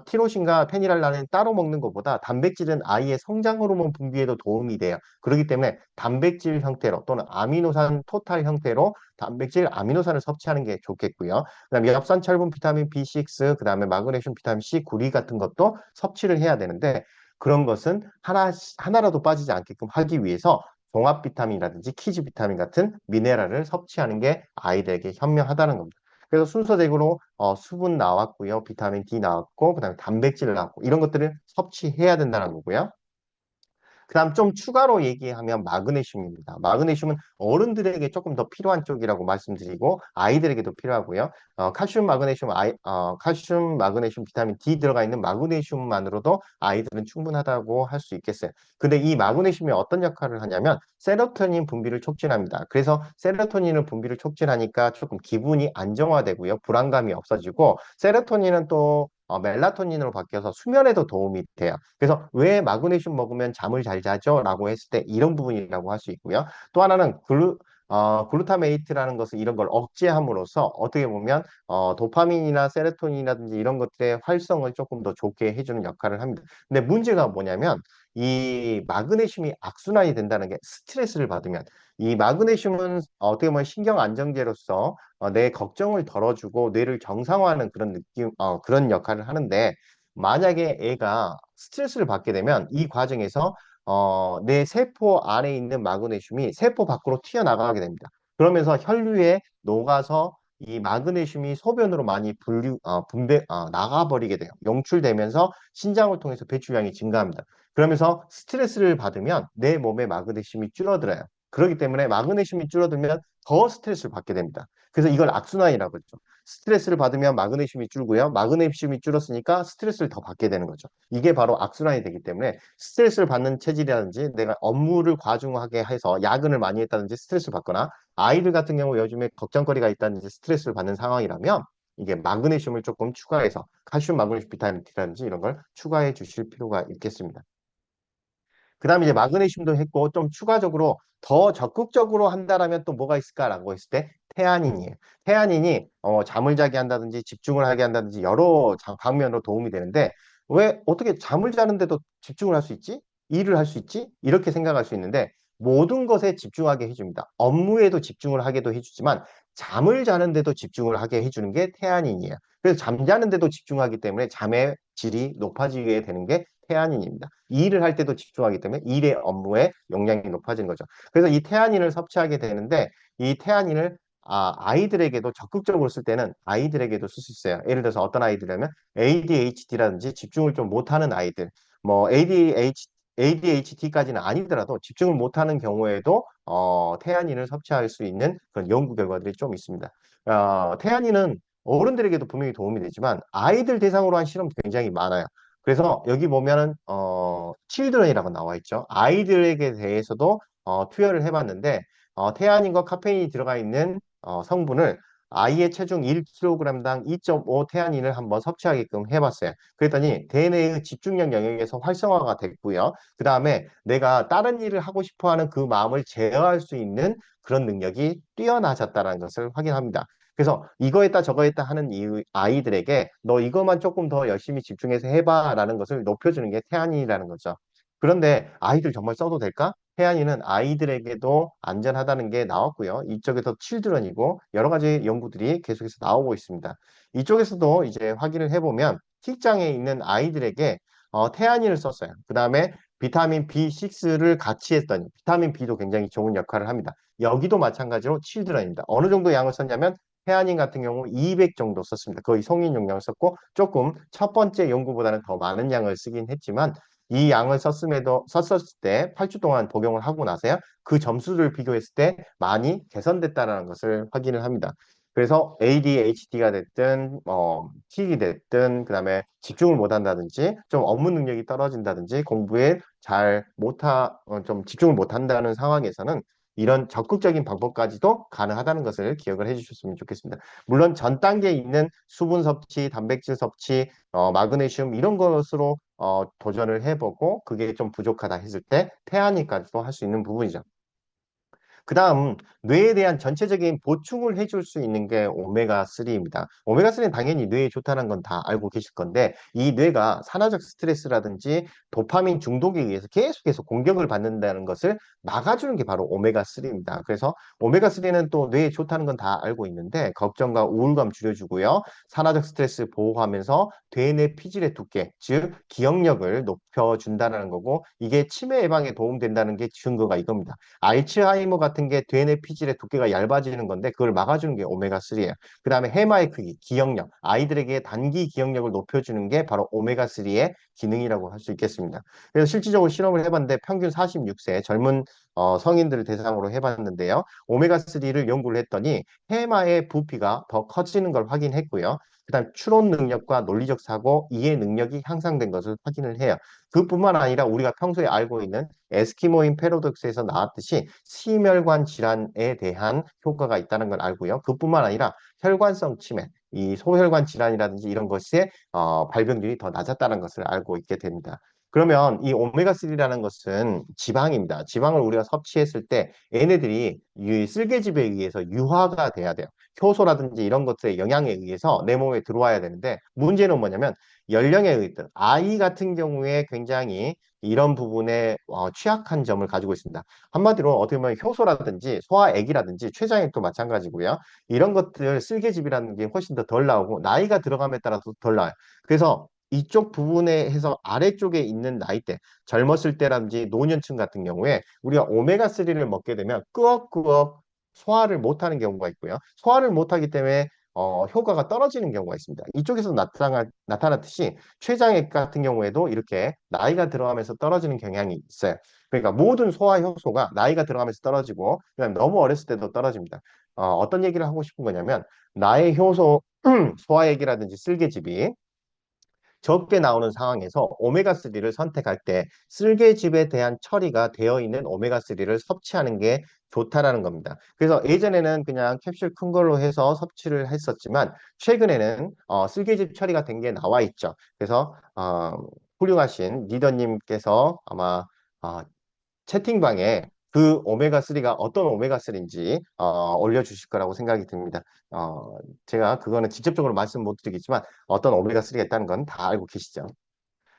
티로신과 페니랄라는 따로 먹는 것보다 단백질은 아이의 성장 호르몬 분비에도 도움이 돼요. 그렇기 때문에 단백질 형태로 또는 아미노산 토탈 형태로 단백질, 아미노산을 섭취하는 게 좋겠고요. 그다음에 엽산, 철분, 비타민 B6, 그다음에 마그네슘, 비타민 C, 구리 같은 것도 섭취를 해야 되는데 그런 것은 하나라도 빠지지 않게끔 하기 위해서 종합 비타민이라든지 키즈 비타민 같은 미네랄을 섭취하는 게 아이들에게 현명하다는 겁니다. 그래서 순서대로 수분 나왔고요. 비타민 D 나왔고 그다음에 단백질 나왔고 이런 것들을 섭취해야 된다는 거고요. 그다음 좀 추가로 얘기하면 마그네슘입니다. 마그네슘은 어른들에게 조금 더 필요한 쪽이라고 말씀드리고 아이들에게도 필요하고요. 칼슘, 마그네슘, 비타민 D 들어가 있는 마그네슘만으로도 아이들은 충분하다고 할 수 있겠어요. 근데 이 마그네슘이 어떤 역할을 하냐면 세로토닌 분비를 촉진합니다. 그래서 세로토닌을 분비를 촉진하니까 조금 기분이 안정화되고요. 불안감이 없어지고 세로토닌은 또 멜라토닌으로 바뀌어서 수면에도 도움이 돼요. 그래서 왜 마그네슘 먹으면 잠을 잘 자죠? 라고 했을 때 이런 부분이라고 할 수 있고요. 또 하나는 글루타메이트라는 것은 이런 걸 억제함으로써 어떻게 보면 도파민이나 세로토닌이라든지 이런 것들의 활성을 조금 더 좋게 해주는 역할을 합니다. 근데 문제가 뭐냐면 이 마그네슘이 악순환이 된다는 게 스트레스를 받으면 이 마그네슘은 어떻게 보면 신경 안정제로서 내 걱정을 덜어주고 뇌를 정상화하는 그런 그런 역할을 하는데 만약에 애가 스트레스를 받게 되면 이 과정에서 내 세포 안에 있는 마그네슘이 세포 밖으로 튀어나가게 됩니다. 그러면서 혈류에 녹아서 이 마그네슘이 소변으로 많이 나가버리게 돼요. 용출되면서 신장을 통해서 배출량이 증가합니다. 그러면서 스트레스를 받으면 내 몸의 마그네슘이 줄어들어요. 그렇기 때문에 마그네슘이 줄어들면 더 스트레스를 받게 됩니다. 그래서 이걸 악순환이라고 했죠. 스트레스를 받으면 마그네슘이 줄고요. 마그네슘이 줄었으니까 스트레스를 더 받게 되는 거죠. 이게 바로 악순환이 되기 때문에 스트레스를 받는 체질이라든지 내가 업무를 과중하게 해서 야근을 많이 했다든지 스트레스를 받거나 아이들 같은 경우 요즘에 걱정거리가 있다든지 스트레스를 받는 상황이라면 이게 마그네슘을 조금 추가해서 칼슘, 마그네슘, 비타민 D라든지 이런 걸 추가해 주실 필요가 있겠습니다. 그 다음에 이제 마그네슘도 했고 좀 추가적으로 더 적극적으로 한다라면 또 뭐가 있을까라고 했을 때 태아닌이에요. 태아닌이 잠을 자게 한다든지 집중을 하게 한다든지 여러 방면으로 도움이 되는데 왜 어떻게 잠을 자는데도 집중을 할 수 있지? 일을 할 수 있지? 이렇게 생각할 수 있는데 모든 것에 집중하게 해줍니다. 업무에도 집중을 하게도 해주지만 잠을 자는데도 집중을 하게 해주는 게 태아닌이에요. 그래서 잠자는데도 집중하기 때문에 잠의 질이 높아지게 되는 게 태아닌입니다. 일을 할 때도 집중하기 때문에 일의 업무에 영향이 높아지는 거죠. 그래서 이 태아닌을 섭취하게 되는데 이 태아닌을 아이들에게도 적극적으로 쓸 때는 아이들에게도 쓸 수 있어요. 예를 들어서 어떤 아이들이냐면 ADHD라든지 집중을 좀 못하는 아이들, 뭐 ADHD까지는 아니더라도 집중을 못하는 경우에도 태아닌을 섭취할 수 있는 그런 연구 결과들이 좀 있습니다. 태아닌은 어른들에게도 분명히 도움이 되지만 아이들 대상으로 한 실험 굉장히 많아요. 그래서 여기 보면은 칠드런이라고 나와 있죠. 아이들에게 대해서도 투여를 해봤는데 태아닌과 카페인이 들어가 있는 성분을 아이의 체중 1kg당 2.5 태아닌을 한번 섭취하게끔 해봤어요. 그랬더니 대뇌의 집중력 영역에서 활성화가 됐고요. 그 다음에 내가 다른 일을 하고 싶어하는 그 마음을 제어할 수 있는 그런 능력이 뛰어나졌다는 것을 확인합니다. 그래서 이거 했다 저거 했다 하는 아이들에게 너 이것만 조금 더 열심히 집중해서 해봐라는 것을 높여주는 게 태안이라는 거죠. 그런데 아이들 정말 써도 될까? 태안이는 아이들에게도 안전하다는 게 나왔고요. 이쪽에서 칠드런이고 여러 가지 연구들이 계속해서 나오고 있습니다. 이쪽에서도 이제 확인을 해보면 틱장에 있는 아이들에게 태안이를 썼어요. 그 다음에 비타민 B6를 같이 했더니 비타민 B도 굉장히 좋은 역할을 합니다. 여기도 마찬가지로 칠드런입니다. 어느 정도 양을 썼냐면 태아닌 같은 경우 200 정도 썼습니다. 거의 성인 용량을 썼고 조금 첫 번째 연구보다는 더 많은 양을 쓰긴 했지만 이 양을 썼었을 때 8주 동안 복용을 하고 나서야 그 점수를 비교했을 때 많이 개선됐다는 것을 확인을 합니다. 그래서 ADHD가 됐든 틱이 됐든 그다음에 집중을 못 한다든지 좀 업무 능력이 떨어진다든지 공부에 좀 집중을 못 한다는 상황에서는 이런 적극적인 방법까지도 가능하다는 것을 기억을 해주셨으면 좋겠습니다. 물론 전 단계에 있는 수분 섭취, 단백질 섭취, 마그네슘 이런 것으로 도전을 해보고 그게 좀 부족하다 했을 때 태아니까지도 할 수 있는 부분이죠. 그 다음 뇌에 대한 전체적인 보충을 해줄 수 있는 게 오메가3입니다. 오메가3는 당연히 뇌에 좋다는 건 다 알고 계실 건데 이 뇌가 산화적 스트레스라든지 도파민 중독에 의해서 계속해서 공격을 받는다는 것을 막아주는 게 바로 오메가3입니다. 그래서 오메가3는 또 뇌에 좋다는 건 다 알고 있는데 걱정과 우울감 줄여주고요. 산화적 스트레스 보호하면서 뇌내 피질의 두께, 즉 기억력을 높여준다는 거고 이게 치매 예방에 도움된다는 게 증거가 이겁니다. 알츠하이머 같은 게 뇌내 피질의 두께가 얇아지는 건데 그걸 막아주는 게 오메가3예요. 그 다음에 해마의 크기, 기억력, 아이들에게 단기 기억력을 높여주는 게 바로 오메가3의 기능이라고 할 수 있겠습니다. 그래서 실질적으로 실험을 해봤는데 평균 46세 젊은 성인들을 대상으로 해봤는데요. 오메가3를 연구를 했더니 해마의 부피가 더 커지는 걸 확인했고요. 그다음 추론 능력과 논리적 사고, 이해 능력이 향상된 것을 확인을 해요. 그뿐만 아니라 우리가 평소에 알고 있는 에스키모인 패러독스에서 나왔듯이 심혈관 질환에 대한 효과가 있다는 걸 알고요. 그뿐만 아니라 혈관성 치매, 이 소혈관 질환이라든지 이런 것의 발병률이 더 낮았다는 것을 알고 있게 됩니다. 그러면 이 오메가3라는 것은 지방입니다. 지방을 우리가 섭취했을 때 얘네들이 이 쓸개즙에 의해서 유화가 돼야 돼요. 효소라든지 이런 것들의 영향에 의해서 내 몸에 들어와야 되는데 문제는 뭐냐면 연령에 의해서 아이 같은 경우에 굉장히 이런 부분에 취약한 점을 가지고 있습니다. 한마디로 어떻게 보면 효소라든지 소화액이라든지 췌장액도 마찬가지고요. 이런 것들 쓸개즙이라는 게 훨씬 더 덜 나오고 나이가 들어감에 따라서 덜 나와요. 그래서 이쪽 부분에 해서 아래쪽에 있는 나이대, 젊었을 때라든지 노년층 같은 경우에 우리가 오메가3를 먹게 되면 끄억끄억 소화를 못하는 경우가 있고요. 소화를 못하기 때문에 효과가 떨어지는 경우가 있습니다. 이쪽에서 나타났듯이 췌장액 같은 경우에도 이렇게 나이가 들어가면서 떨어지는 경향이 있어요. 그러니까 모든 소화 효소가 나이가 들어가면서 떨어지고 그다음에 너무 어렸을 때도 떨어집니다. 어떤 얘기를 하고 싶은 거냐면 나의 효소 소화액이라든지 쓸개즙이 적게 나오는 상황에서 오메가3를 선택할 때 쓸개즙에 대한 처리가 되어 있는 오메가3를 섭취하는 게 좋다라는 겁니다. 그래서 예전에는 그냥 캡슐 큰 걸로 해서 섭취를 했었지만 최근에는 쓸개즙 처리가 된 게 나와 있죠. 그래서 훌륭하신 리더님께서 아마 어, 채팅방에 그 오메가3가 어떤 오메가3인지 올려주실 거라고 생각이 듭니다. 제가 그거는 직접적으로 말씀 못 드리겠지만 어떤 오메가3가 있다는 건 다 알고 계시죠.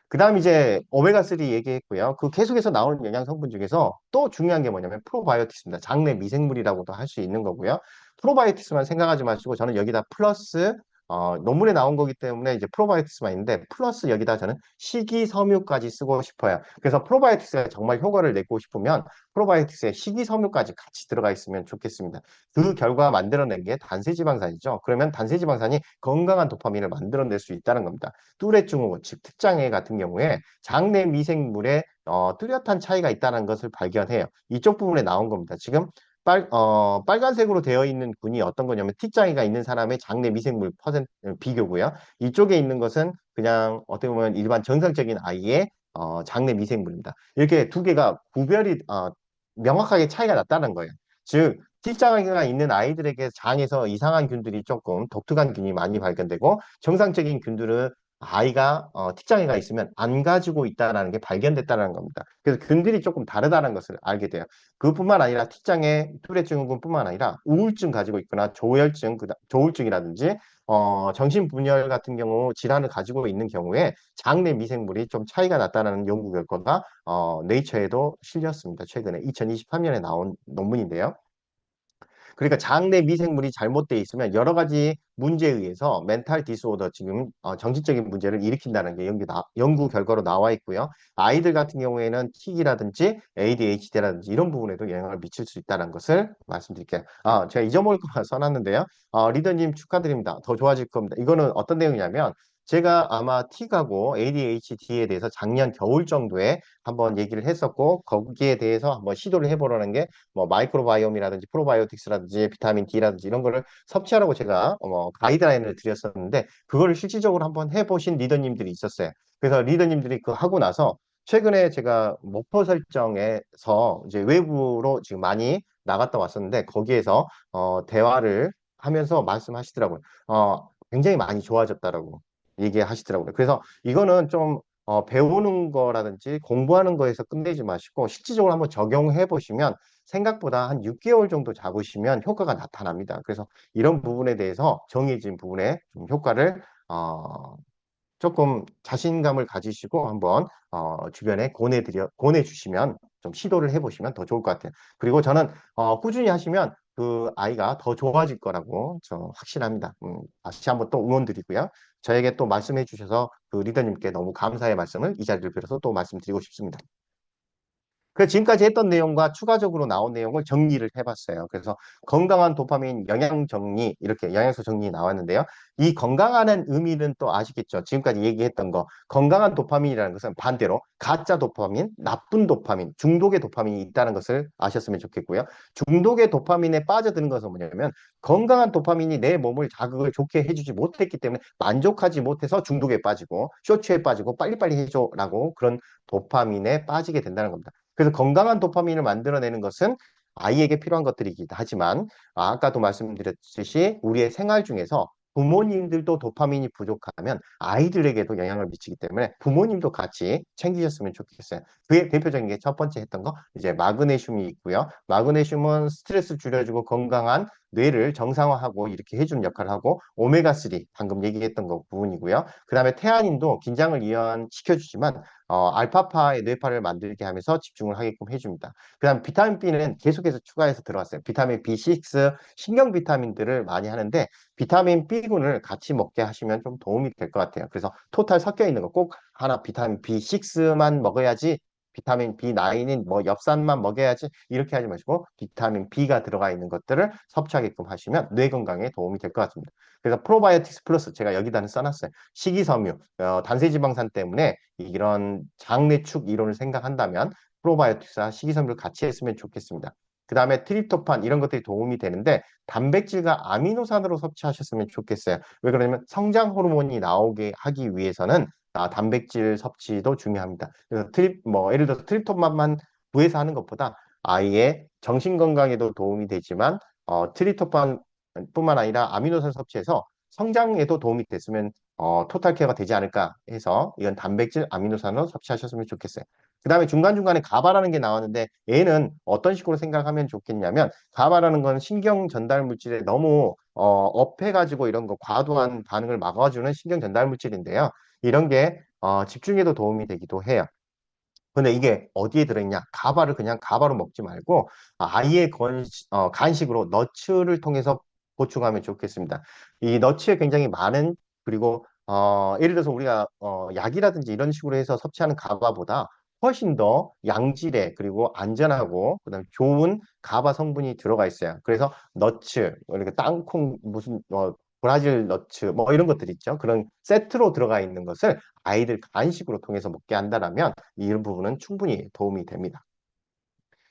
그 다음 이제 오메가3 얘기했고요. 그 계속해서 나오는 영양 성분 중에서 또 중요한 게 뭐냐면 프로바이오틱스입니다. 장내 미생물이라고도 할 수 있는 거고요. 프로바이오틱스만 생각하지 마시고 저는 여기다 플러스 논문에 나온 거기 때문에 이제 프로바이오틱스만 있는데 플러스 여기다 저는 식이섬유까지 쓰고 싶어요. 그래서 프로바이오틱스가 정말 효과를 내고 싶으면 프로바이오틱스에 식이섬유까지 같이 들어가 있으면 좋겠습니다. 그 결과 만들어낸 게 단세지방산이죠. 그러면 단세지방산이 건강한 도파민을 만들어낼 수 있다는 겁니다. 뚜레 증후군, 즉 특장애 같은 경우에 장내 미생물에 뚜렷한 차이가 있다는 것을 발견해요. 이쪽 부분에 나온 겁니다. 지금 빨간색으로 되어 있는 군이 어떤 거냐면 T장애가 있는 사람의 장내 미생물 퍼센트 비교고요. 이쪽에 있는 것은 그냥 어떻게 보면 일반 정상적인 아이의 장내 미생물입니다. 이렇게 두 개가 구별이 명확하게 차이가 났다는 거예요. 즉 T장애가 있는 아이들에게 장에서 이상한 균들이 조금 독특한 균이 많이 발견되고 정상적인 균들은 아이가 T장애가 있으면 안 가지고 있다는 게 발견됐다는 겁니다. 그래서 균들이 조금 다르다는 것을 알게 돼요. 그뿐만 아니라 T장애, 투렛 증후군뿐만 아니라 우울증 가지고 있거나 조혈증, 조울증이라든지 정신분열 같은 경우 질환을 가지고 있는 경우에 장내 미생물이 좀 차이가 났다는 연구 결과가 네이처에도 실렸습니다. 최근에 2023년에 나온 논문인데요. 그러니까 장내 미생물이 잘못되어 있으면 여러 가지 문제에 의해서 멘탈 디스오더 지금 정신적인 문제를 일으킨다는 게 연구 결과로 나와 있고요. 아이들 같은 경우에는 틱이라든지 ADHD라든지 이런 부분에도 영향을 미칠 수 있다는 것을 말씀드릴게요. 제가 잊어먹을 것만 써놨는데요. 리더님 축하드립니다. 더 좋아질 겁니다. 이거는 어떤 내용이냐면 제가 아마 틱하고 ADHD에 대해서 작년 겨울 정도에 한번 얘기를 했었고 거기에 대해서 한번 시도를 해보려는 게 뭐 마이크로바이옴이라든지 프로바이오틱스라든지 비타민 D라든지 이런 거를 섭취하라고 제가 가이드라인을 드렸었는데 그거를 실질적으로 한번 해보신 리더님들이 있었어요. 그래서 리더님들이 그거 하고 나서 최근에 제가 목표 설정에서 이제 외부로 지금 많이 나갔다 왔었는데 거기에서 대화를 하면서 말씀하시더라고요. 굉장히 많이 좋아졌다라고 얘기하시더라고요. 그래서 이거는 좀 배우는 거라든지 공부하는 거에서 끝내지 마시고 실질적으로 한번 적용해 보시면 생각보다 한 6개월 정도 잡으시면 효과가 나타납니다. 그래서 이런 부분에 대해서 정해진 부분에 좀 효과를 조금 자신감을 가지시고 한번 주변에 권해주시면 좀 시도를 해보시면 더 좋을 것 같아요. 그리고 저는 꾸준히 하시면 그 아이가 더 좋아질 거라고 저 확신합니다. 다시 한번 또 응원 드리고요. 저에게 또 말씀해 주셔서 그 리더님께 너무 감사의 말씀을 이 자리를 빌어서 또 말씀드리고 싶습니다. 그래서 지금까지 했던 내용과 추가적으로 나온 내용을 정리를 해봤어요. 그래서 건강한 도파민 영양 정리, 이렇게 영양소 정리 나왔는데요. 이 건강하는 의미는 또 아시겠죠? 지금까지 얘기했던 거. 건강한 도파민이라는 것은 반대로 가짜 도파민, 나쁜 도파민, 중독의 도파민이 있다는 것을 아셨으면 좋겠고요. 중독의 도파민에 빠져드는 것은 뭐냐면 건강한 도파민이 내 몸을 자극을 좋게 해주지 못했기 때문에 만족하지 못해서 중독에 빠지고 쇼츠에 빠지고 빨리빨리 해줘라고 그런 도파민에 빠지게 된다는 겁니다. 그래서 건강한 도파민을 만들어내는 것은 아이에게 필요한 것들이기도 하지만 아까도 말씀드렸듯이 우리의 생활 중에서 부모님들도 도파민이 부족하면 아이들에게도 영향을 미치기 때문에 부모님도 같이 챙기셨으면 좋겠어요. 그의 대표적인 게 첫 번째 했던 거 이제 마그네슘이 있고요. 마그네슘은 스트레스 줄여주고 건강한 뇌를 정상화하고 이렇게 해주는 역할을 하고 오메가3 방금 얘기했던 거 부분이고요. 그 다음에 태아닌도 긴장을 이완시켜주지만 알파파의 뇌파를 만들게 하면서 집중을 하게끔 해줍니다. 그 다음 비타민 B는 계속해서 추가해서 들어왔어요. 비타민 B6, 신경 비타민들을 많이 하는데 비타민 B군을 같이 먹게 하시면 좀 도움이 될 것 같아요. 그래서 토탈 섞여 있는 거 꼭 하나 비타민 B6만 먹어야지 비타민 B9인 뭐 엽산만 먹여야지 이렇게 하지 마시고 비타민 B가 들어가 있는 것들을 섭취하게끔 하시면 뇌 건강에 도움이 될 것 같습니다. 그래서 프로바이오틱스 플러스 제가 여기다는 써놨어요. 식이섬유, 단세지방산 때문에 이런 장내축 이론을 생각한다면 프로바이오틱스와 식이섬유를 같이 했으면 좋겠습니다. 그 다음에 트립토판 이런 것들이 도움이 되는데 단백질과 아미노산으로 섭취하셨으면 좋겠어요. 왜 그러냐면 성장 호르몬이 나오게 하기 위해서는 단백질 섭취도 중요합니다. 그래서 예를 들어서 트립토판만 구해서 하는 것보다 아이의 정신 건강에도 도움이 되지만 트립토판 뿐만 아니라 아미노산 섭취해서 성장에도 도움이 됐으면 토탈 케어가 되지 않을까 해서 이건 단백질, 아미노산으로 섭취하셨으면 좋겠어요. 그 다음에 중간중간에 가바라는 게 나왔는데 얘는 어떤 식으로 생각하면 좋겠냐면 가바라는 건 신경 전달 물질에 너무 업해가지고 이런 거 과도한 반응을 막아주는 신경 전달 물질인데요. 이런 게 집중에도 도움이 되기도 해요. 근데 이게 어디에 들어있냐? 가바를 그냥 가바로 먹지 말고 아이의 간식으로 너츠를 통해서 보충하면 좋겠습니다. 이 너츠에 굉장히 많은 그리고 예를 들어서 우리가 약이라든지 이런 식으로 해서 섭취하는 가바보다 훨씬 더 양질의 그리고 안전하고 그다음에 좋은 가바 성분이 들어가 있어요. 그래서 너츠, 이렇게 땅콩 무슨 브라질 너츠 뭐 이런 것들 있죠. 그런 세트로 들어가 있는 것을 아이들 간식으로 통해서 먹게 한다라면 이런 부분은 충분히 도움이 됩니다.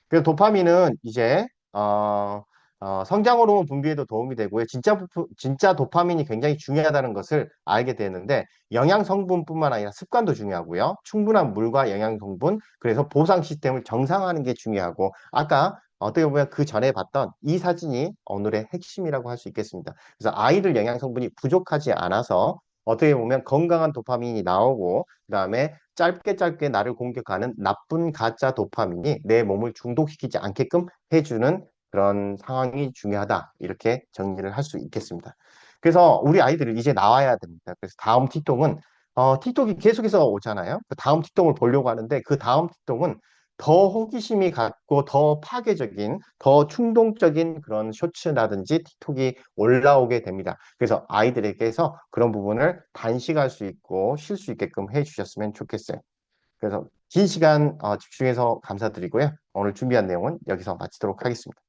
그래서 도파민은 이제 성장 호르몬 분비에도 도움이 되고요. 진짜 도파민이 굉장히 중요하다는 것을 알게 되는데 영양 성분뿐만 아니라 습관도 중요하고요. 충분한 물과 영양 성분, 그래서 보상 시스템을 정상화하는 게 중요하고 아까 어떻게 보면 그 전에 봤던 이 사진이 오늘의 핵심이라고 할 수 있겠습니다. 그래서 아이들 영양 성분이 부족하지 않아서 어떻게 보면 건강한 도파민이 나오고 그다음에 짧게 짧게 나를 공격하는 나쁜 가짜 도파민이 내 몸을 중독시키지 않게끔 해주는 그런 상황이 중요하다. 이렇게 정리를 할 수 있겠습니다. 그래서 우리 아이들을 이제 나와야 됩니다. 그래서 다음 티통은 티톡이 계속해서 오잖아요. 그 다음 티통을 보려고 하는데 그 다음 티통은 더 호기심이 갖고 더 파괴적인, 더 충동적인 그런 쇼츠라든지 틱톡이 올라오게 됩니다. 그래서 아이들에게서 그런 부분을 단식할 수 있고 쉴 수 있게끔 해주셨으면 좋겠어요. 그래서 긴 시간 집중해서 감사드리고요. 오늘 준비한 내용은 여기서 마치도록 하겠습니다.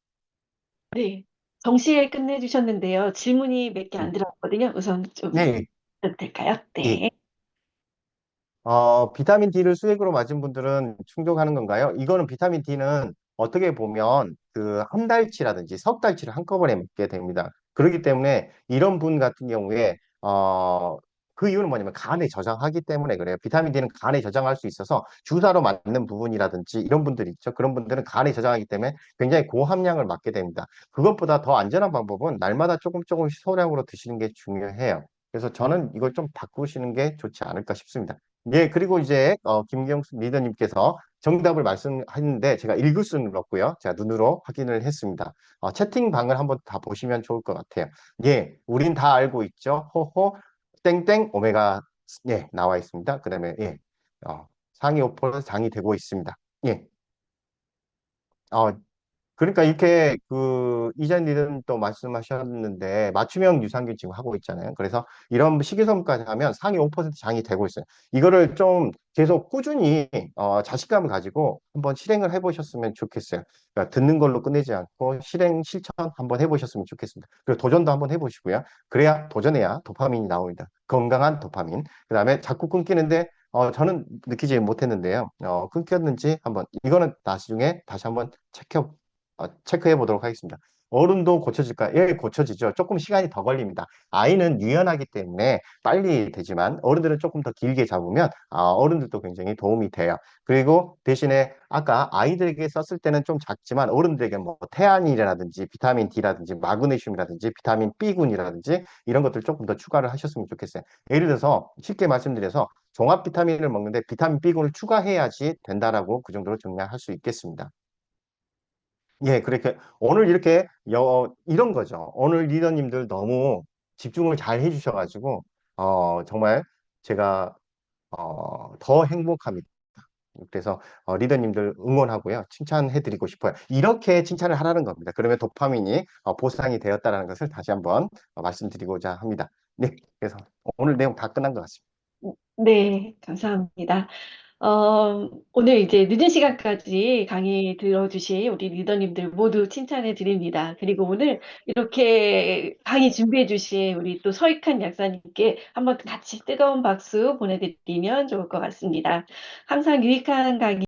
네. 정시에 끝내주셨는데요. 질문이 몇 개 안 들어왔거든요. 우선 좀 네, 해도 될까요? 예. 네. 비타민 D를 수액으로 맞은 분들은 충족하는 건가요? 이거는 비타민 D는 어떻게 보면 그 한 달치라든지 석 달치를 한꺼번에 먹게 됩니다. 그렇기 때문에 이런 분 같은 경우에 그 이유는 뭐냐면 간에 저장하기 때문에 그래요. 비타민 D는 간에 저장할 수 있어서 주사로 맞는 부분이라든지 이런 분들이 있죠. 그런 분들은 간에 저장하기 때문에 굉장히 고함량을 맞게 됩니다. 그것보다 더 안전한 방법은 날마다 조금 조금씩 소량으로 드시는 게 중요해요. 그래서 저는 이걸 좀 바꾸시는 게 좋지 않을까 싶습니다. 예, 그리고 이제 김경수 리더님께서 정답을 말씀하셨는데 제가 읽을 수는 없고요. 제가 눈으로 확인을 했습니다. 채팅방을 한번 다 보시면 좋을 것 같아요. 예, 우린 다 알고 있죠. 호호 땡땡 오메가 예 나와 있습니다. 그다음에 예, 상위 5% 장이 되고 있습니다. 예, 어, 그러니까 이렇게 그 이자님은 또 말씀하셨는데 맞춤형 유산균 지금 하고 있잖아요. 그래서 이런 식이섬유까지 하면 상위 5% 장이 되고 있어요. 이거를 좀 계속 꾸준히 자신감을 가지고 한번 실행을 해보셨으면 좋겠어요. 그러니까 듣는 걸로 끝내지 않고 실천 한번 해보셨으면 좋겠습니다. 그리고 도전도 한번 해보시고요. 그래야 도전해야 도파민이 나옵니다. 건강한 도파민. 그다음에 자꾸 끊기는데 저는 느끼지 못했는데요. 끊겼는지 한번 이거는 나중에 다시 한번 체크해 보도록 하겠습니다. 어른도 고쳐질까? 예, 고쳐지죠. 조금 시간이 더 걸립니다. 아이는 유연하기 때문에 빨리 되지만 어른들은 조금 더 길게 잡으면 어른들도 굉장히 도움이 돼요. 그리고 대신에 아까 아이들에게 썼을 때는 좀 작지만 어른들에게 뭐 태안이라든지 비타민 D라든지 마그네슘이라든지 비타민 B군이라든지 이런 것들 조금 더 추가를 하셨으면 좋겠어요. 예를 들어서 쉽게 말씀드려서 종합 비타민을 먹는데 비타민 B군을 추가해야지 된다라고 그 정도로 정리할 수 있겠습니다. 예, 그렇게 오늘 이렇게 이런 거죠. 오늘 리더님들 너무 집중을 잘 해주셔가지고 정말 제가 더 행복합니다. 그래서 리더님들 응원하고요, 칭찬해드리고 싶어요. 이렇게 칭찬을 하라는 겁니다. 그러면 도파민이 보상이 되었다는 것을 다시 한번 말씀드리고자 합니다. 네, 그래서 오늘 내용 다 끝난 것 같습니다. 네, 감사합니다. 오늘 이제 늦은 시간까지 강의 들어주신 우리 리더님들 모두 칭찬해 드립니다. 그리고 오늘 이렇게 강의 준비해 주신 우리 또 서익한 약사님께 한번 같이 뜨거운 박수 보내드리면 좋을 것 같습니다. 항상 유익한 강의